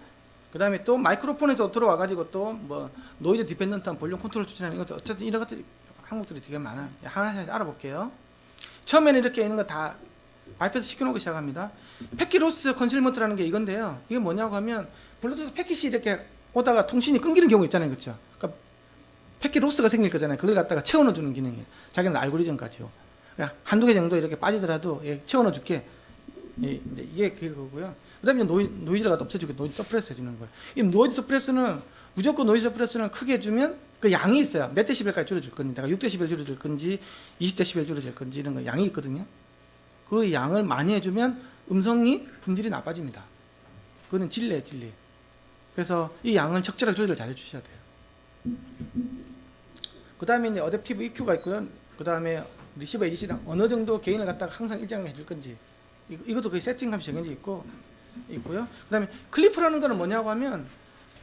그 다음에 또 마이크로폰에서 들어와 가지고 또 뭐 노이즈 디펜던트한 볼륨 컨트롤 추진하는 것도 어쨌든 이런 것들이 항목들이 되게 많아요. 하나씩 알아볼게요. 처음에는 이렇게 있는 거 다 발표해서 시켜놓고 시작합니다. 패킷 로스 컨실먼트라는 게 이건데요. 이게 뭐냐고 하면 블루투스 패킷이 이렇게 오다가 통신이 끊기는 경우 있잖아요, 그렇죠? 그러니까 패킷 로스가 생길 거잖아요. 그걸 갖다가 채워넣어주는 기능이에요. 자기는 알고리즘까지요. 그러니까 한두 개 정도 이렇게 빠지더라도 채워넣어줄게. 이게 그거고요. 그다음에 노이즈를 갖다 없애주고 노이즈 서프레스 해주는 거예요. 이 노이즈 서프레스는 무조건 노이즈 서프레스는 크게 해주면 그 양이 있어요. 몇 데시벨까지 줄여줄 건지, 내가 6데시벨 줄여줄 건지, 20데시벨 줄여줄 건지 이런 거 양이 있거든요. 그 양을 많이 해주면 음성이 품질이 나빠집니다. 그거는 진리예요, 진리. 그래서 이 양을 적절하게 조절을 잘 해주셔야 돼요. 그 다음에 이제 어댑티브 EQ가 있고요. 그 다음에 리시버 ADC랑 어느 정도 게인을 갖다가 항상 일정하게 해줄 건지 이것도 거의 세팅감이 정해져 있고요. 그 다음에 클리프라는 거는 뭐냐고 하면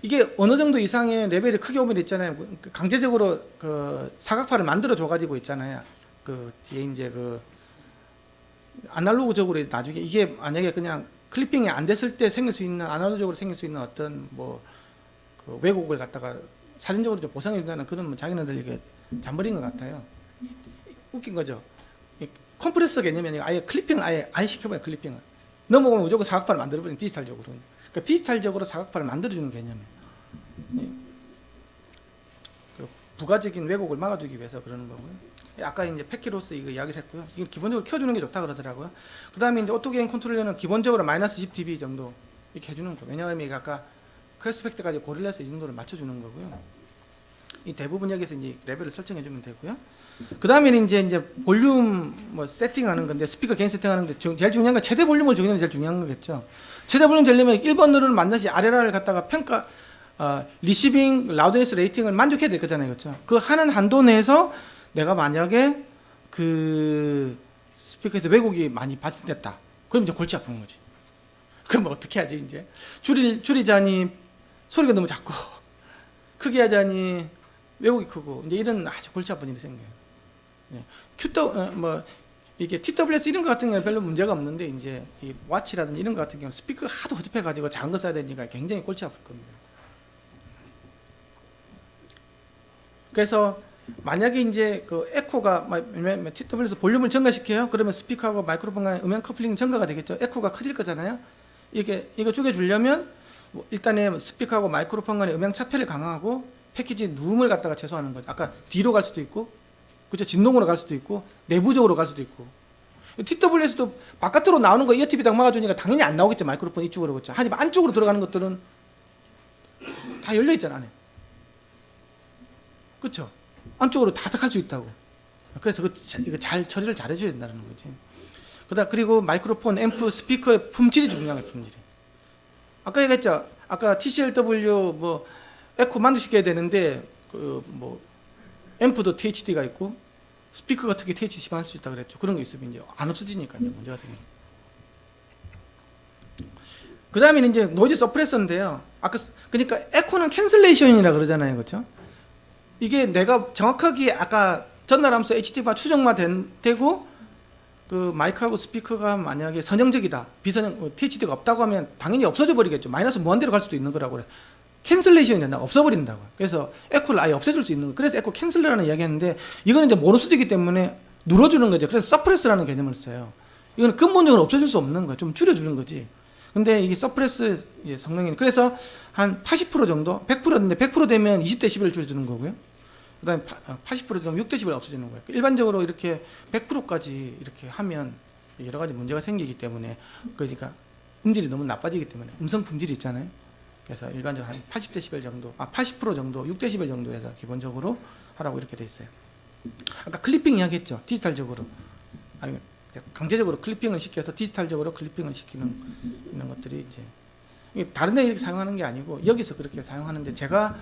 이게 어느 정도 이상의 레벨이 크게 오면 있잖아요. 강제적으로 그 사각파를 만들어 줘가지고 있잖아요. 그 뒤에 이제 그 아날로그적으로 나중에 이게 만약에 그냥 클리핑이 안 됐을 때 생길 수 있는 아날로그적으로 생길 수 있는 어떤 뭐 그 왜곡을 갖다가 사전적으로 좀 보상해 준다는 그런 뭐 자기네들 이게 잠버린 것 같아요. 웃긴 거죠. 컴프레서 개념이 아예 클리핑을 아예 시켜버려. 클리핑을 넘어오면 무조건 사각파를 만들어버리는 디지털적으로. 그러니까 디지털적으로 사각파를 만들어주는 개념이에요. 그 부가적인 왜곡을 막아주기 위해서 그러는 거고요. 아까 이제 패키로스 이거 이야기를 했고요. 이건 기본적으로 켜주는 게 좋다 그러더라고요. 그 다음에 이제 오토게인 컨트롤러는 기본적으로 마이너스 10dB 정도 이렇게 해주는 거예요. 왜냐하면 이게 아까 크레스펙트까지 고릴라스 이 정도를 맞춰주는 거고요. 이 대부분 여기서 이제 레벨을 설정해주면 되고요. 그 다음에는 이제 볼륨 뭐 세팅하는 건데 스피커 게인 세팅하는 건데 제일 중요한 건 최대 볼륨을 정하는 게 제일 중요한 거겠죠. 최대 볼륨 되려면 1번 누르는 만나시 RLR을 갖다가 평가 리시빙 라우드니스 레이팅을 만족해야 될 거잖아요, 그렇죠? 그 하는 한도 내에서 내가 만약에 그 스피커에서 왜곡이 많이 발생됐다. 그럼 이제 골치 아픈 거지. 그럼 어떻게 하지 이제? 줄이자니 소리가 너무 작고, 크게 하자니 왜곡이 크고, 이제 이런 아주 골치 아픈 일이 생겨요. 이게 TWS 이런 거 같은 경우는 별로 문제가 없는데, 이제 이 와치라든지 이런 거 같은 경우는 스피커가 하도 허접해가지고 작은 거 써야 되니까 굉장히 골치 아플 겁니다. 그래서 만약에 이제 그 에코가 TWS 볼륨을 증가시켜요. 그러면 스피커하고 마이크로폰 간의 음향 커플링 증가가 되겠죠. 에코가 커질 거잖아요. 이거 죽여주려면 일단은 스피커하고 마이크로폰 간의 음향 차폐를 강화하고 패키지 누움을 갖다가 최소화하는 거죠. 아까 뒤로 갈 수도 있고, 그렇죠. 진동으로 갈 수도 있고, 내부적으로 갈 수도 있고. TWS도 바깥으로 나오는 거 이어TV 딱 막아주니까 당연히 안 나오겠죠. 마이크로폰 이쪽으로. 그렇죠. 하지만 안쪽으로 들어가는 것들은 다 열려 있잖아, 안에. 그렇죠. 안쪽으로 다 할 수 있다고. 그래서 이거 잘 처리를 잘 해줘야 된다는 거지. 그리고 마이크로폰, 앰프, 스피커의 품질이 중요한 거예요. 품질이. 아까 얘기했죠. 아까 TCLW 뭐 에코 만족시켜야 되는데 앰프도 THD가 있고 스피커 같은 게 THD 심할 수 있다 그랬죠. 그런 거 있으면 이제 안 없어지니까요. 문제가 되게. 그 다음에는 이제 노이즈 서프레서인데요. 그러니까 에코는 캔슬레이션이라 그러잖아요. 그렇죠? 이게 내가 정확하게 아까 전달하면서 HD가 추정만 되고 그 마이크하고 스피커가 만약에 선형적이다, 비선형 THD가 없다고 하면 당연히 없어져 버리겠죠. 마이너스 무한대로 갈 수도 있는 거라고 그래. 캔슬레이션이 된다, 없어버린다고. 그래서 에코를 아예 없애줄 수 있는 거. 그래서 에코 캔슬러라는 이야기했는데, 이거는 이제 모노스틱이기 때문에 눌러주는 거죠. 그래서 서프레스라는 개념을 써요. 이거는 근본적으로 없애줄 수 없는 거예요. 좀 줄여주는 거지. 근데 이게 서프레스 성능이, 그래서 한 80% 정도, 100%인데 100% 되면 20dB 줄여주는 거고요. 그 다음에 80% 되면 6dB 없어지는 거예요. 일반적으로 이렇게 100%까지 이렇게 하면 여러 가지 문제가 생기기 때문에, 그러니까 음질이 너무 나빠지기 때문에, 음성 품질이 있잖아요. 그래서 일반적으로 한 80dB 정도, 80% 정도, 6dB 정도에서 기본적으로 하라고 이렇게 돼 있어요. 아까 클리핑 이야기했죠. 디지털적으로. 아니, 강제적으로 클리핑을 시켜서 디지털적으로 클리핑을 시키는 이런 것들이 이제 다른 데 이렇게 사용하는 게 아니고 여기서 그렇게 사용하는데, 제가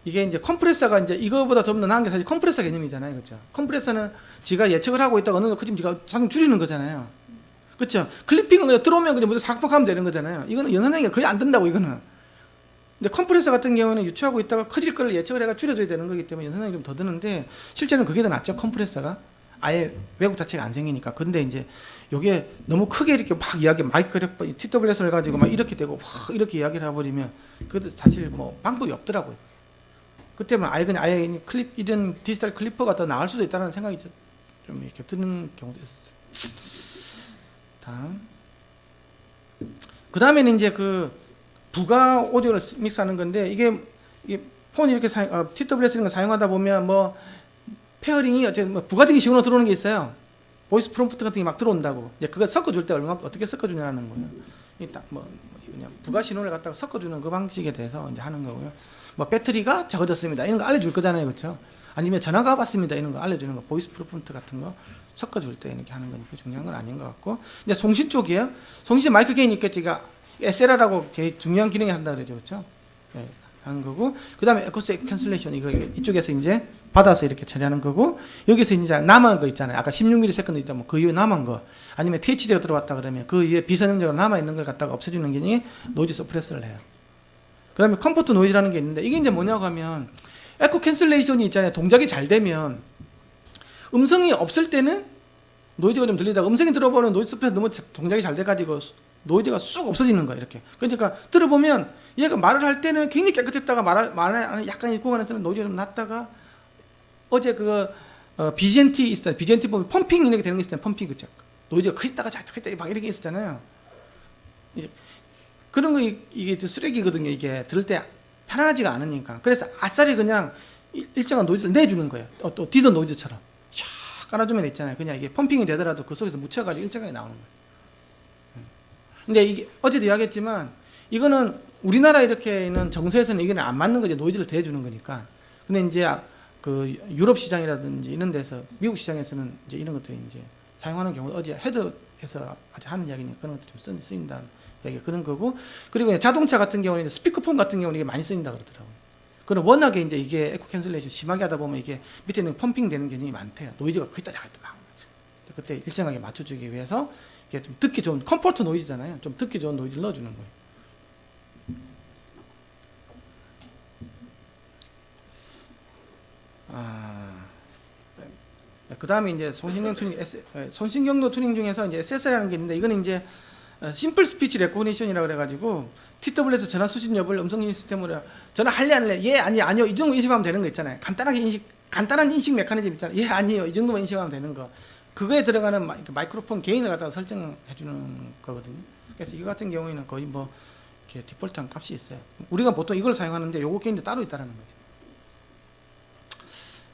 이게 이제 컴프레서가 이제 이거보다 좀 더 나은 게 사실 컴프레서 개념이잖아요. 그렇죠? 컴프레서는 지가 예측을 하고 있다가 어느 정도 커지면 지가 자동 줄이는 거잖아요. 그렇죠? 클리핑은 그냥 들어오면 그냥 무슨 삭박하면 되는 거잖아요. 이거는 연산량이 거의 안 된다고, 이거는. 근데 컴프레서 같은 경우는 유추하고 있다가 커질 걸 예측을 해가 줄여줘야 되는 거기 때문에 연산량이 좀 더 드는데, 실제는 그게 더 낫죠. 컴프레서가 아예 왜곡 자체가 안 생기니까. 근데 이제 요게 너무 크게 이렇게 막 마이크 TWS를 가지고 막 이렇게 되고 막 이렇게 이야기를 해버리면 그것도 사실 뭐 방법이 없더라고요. 그때만 아예 그냥 이런 디지털 클리퍼가 더 나을 수도 있다는 생각이 좀 이렇게 드는 경우도 있었어요. 다음. 그 다음에는 이제 그 부가 오디오를 믹스하는 건데, 이게 폰 이렇게 TWS 이런 거 사용하다 보면 뭐 페어링이 어쨌든 뭐 부가적인 식으로 들어오는 게 있어요. 보이스 프롬프트 같은 게 막 들어온다고. 이제 그거 섞어줄 때 어떻게 섞어주냐는 거예요. 일단 그냥 부가 신호를 갖다가 섞어주는 그 방식에 대해서 이제 하는 거고요. 뭐 배터리가 적어졌습니다, 이런 거 알려줄 거잖아요. 그렇죠? 아니면 전화가 왔습니다, 이런 거 알려주는 거. 보이스 프롬프트 같은 거 섞어줄 때 이렇게 하는 거니까 중요한 건 아닌 것 같고. 이제 송신 쪽이에요. 송신 마이크 게인 있겠죠. 제가 SLR하고 중요한 기능이 한다 그러죠. 그렇죠? 네, 하는 거고. 그 다음에 에코스틱 캔슬레이션, 이쪽에서 이제 받아서 이렇게 처리하는 거고, 여기서 이제 남은 거 있잖아요. 아까 16ms 있다면 그 이후에 남은 거, 아니면 THD가 들어왔다 그러면 그 이후에 비선형적으로 남아있는 걸 갖다가 없애주는 기능이 노이즈 서프레스를 해요. 그 다음에 컴포트 노이즈라는 게 있는데, 이게 이제 뭐냐고 하면, 에코 캔슬레이션이 있잖아요. 동작이 잘 되면 음성이 없을 때는 노이즈가 좀 들리다가 음성이 들어보면 노이즈 서프레스 너무 동작이 잘 돼가지고 노이즈가 쑥 없어지는 거예요. 이렇게. 그러니까 들어보면 얘가 말을 할 때는 굉장히 깨끗했다가 말에 약간 이 구간에서는 노이즈가 좀 낮다가, 어제 그거 BGNT 있었잖아요. BGNT 보면 펌핑 이렇게 되는 게 있었잖아요. 펌핑, 그쵸? 노이즈가 커있다가 작다가 막 이렇게 있었잖아요. 그런 거 이게 쓰레기거든요. 이게 들을 때 편안하지가 않으니까. 그래서 아싸리 그냥 일정한 노이즈를 내주는 거예요. 또 디더 노이즈처럼 샥 깔아주면 있잖아요. 그냥 이게 펌핑이 되더라도 그 속에서 묻혀가지고 일정하게 나오는 거예요. 근데 이게 어제도 이야기했지만, 이거는 우리나라 이렇게 있는 정서에서는 이게 안 맞는 거지. 노이즈를 대주는 거니까. 근데 이제 그 유럽 시장이라든지 이런 데서, 미국 시장에서는 이제 이런 것들이 이제 사용하는 경우, 어제 헤드에서 아직 하는 이야기니까 그런 것들이 좀 쓰인다는 이야기, 그런 거고. 그리고 자동차 같은 경우는 스피커폰 같은 경우는 이게 많이 쓰인다 그러더라고요. 그럼 워낙에 이제 이게 에코 캔슬레이션 심하게 하다 보면 이게 밑에는 펌핑 되는 개념이 많대요. 노이즈가 거의 다 작을 때 막. 그때 일정하게 맞춰주기 위해서 이게 좀 듣기 좋은 컴포트 노이즈잖아요. 좀 듣기 좋은 노이즈를 넣어주는 거예요. 그 다음에 이제 손신경도 투닝 중에서 이제 SS라는 게 있는데, 이거는 이제 심플 스피치 레코니션이라 그래가지고 TW에서 전화 수신 여부를 음성 인식 시스템으로 전화할래 안 할래, 예 아니요 이 정도 인식하면 되는 거 있잖아요. 간단한 인식 메커니즘 있잖아요. 예 아니요 이 정도만 인식하면 되는 거. 그거에 들어가는 마이크로폰 게인을 갖다가 설정해 주는 거거든요. 그래서 이거 같은 경우에는 거의 뭐 이렇게 디폴트한 값이 있어요. 우리가 보통 이걸 사용하는데 요거 게인도 따로 있다라는 거죠.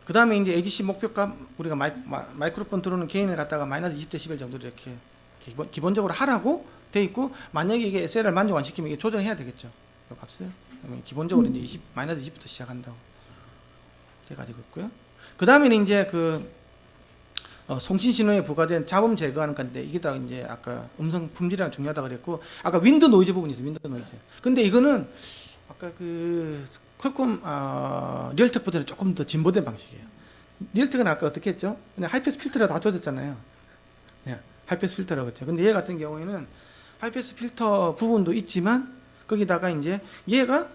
그 다음에 이제 ADC 목표값, 우리가 마이크로폰 들어오는 게인을 갖다가 마이너스 20dB 정도로 이렇게 기본적으로 하라고 돼 있고, 만약에 이게 SLR 만족 안 시키면 이게 조정해야 되겠죠. 이 값을. 기본적으로 이제 마이너스 20부터 시작한다고 해가지고 있고요. 그 다음에는 이제 송신 신호에 부과된 잡음 제거하는 건데, 이게 다 이제 아까 음성 품질이랑 중요하다 그랬고, 아까 윈드 노이즈 부분이 있어요. 윈드 노이즈. 근데 이거는 아까 퀄콤 리얼텍보다는 조금 더 진보된 방식이에요. 리얼텍은 아까 어떻게 했죠? 그냥 하이패스 필터가 다 줘졌잖아요. 네, 하이패스 필터라고 했죠. 근데 얘 같은 경우에는 하이패스 필터 부분도 있지만, 거기다가 이제 얘가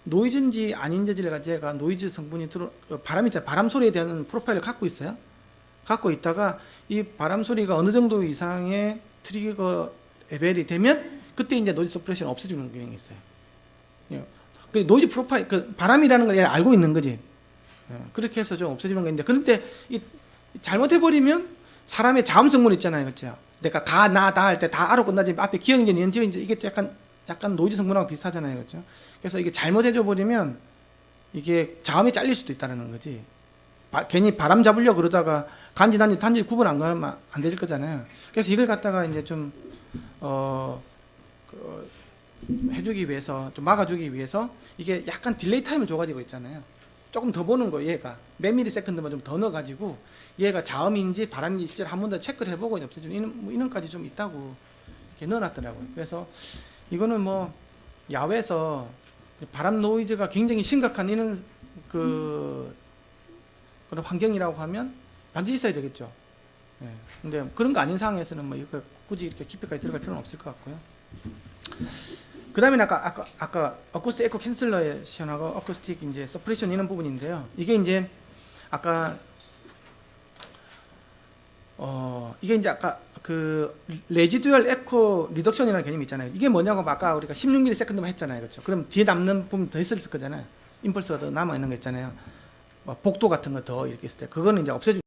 노이즈인지 아닌지를 가지고 얘가 노이즈 성분이 바람 있잖아요. 바람 소리에 대한 프로파일을 갖고 있어요. 갖고 있다가 이 바람 소리가 어느 정도 이상의 트리거 레벨이 되면 그때 이제 노이즈 서프레션 없애주는 기능이 있어요. 그 노이즈 프로파일, 바람이라는 걸 알고 있는 거지. 그렇게 해서 좀 없애주는 게 있는데, 그런데 잘못해버리면 사람의 자음 성분 있잖아요. 그렇죠? 내가 다, 나, 다 할 때 다 아로 끝나지, 앞에 기억인지 니은지 이게 약간 노이즈 성분하고 비슷하잖아요. 그렇죠? 그래서 이게 잘못해줘버리면 이게 자음이 잘릴 수도 있다는 거지. 괜히 바람 잡으려고 그러다가 간지, 단지, 단지 구분 안 가면 안 될 거잖아요. 그래서 이걸 갖다가 이제 좀, 해주기 위해서, 좀 막아주기 위해서 이게 약간 딜레이 타임을 줘가지고 있잖아요. 조금 더 보는 거예요. 얘가 몇 미리 세컨드만 좀 더 넣어가지고 얘가 자음인지 바람인지 실제로 한 번 더 체크를 해보고 없애주는 뭐 이런까지 좀 있다고 이렇게 넣어놨더라고요. 그래서 이거는 뭐 야외에서 바람 노이즈가 굉장히 심각한 이런 그런 환경이라고 하면 반드시 있어야 되겠죠. 예. 근데 그런 거 아닌 상황에서는 뭐 이거 굳이 이렇게 깊이까지 들어갈 필요는 없을 것 같고요. 그 다음에 아까 어쿠스틱 에코 캔슬러이션하고 어쿠스틱 이제 서프레션 이런 부분인데요. 이게 이제 아까 이게 이제 아까 레지듀얼 에코 리덕션이라는 개념이 있잖아요. 이게 뭐냐고 아까 우리가 16ms만 했잖아요. 그렇죠? 그럼 뒤에 남는 부분 더 있었을 거잖아요. 임펄스가 더 남아 있는 거 있잖아요. 복도 같은 거 더 이렇게 있을 때 그거는 이제 없애주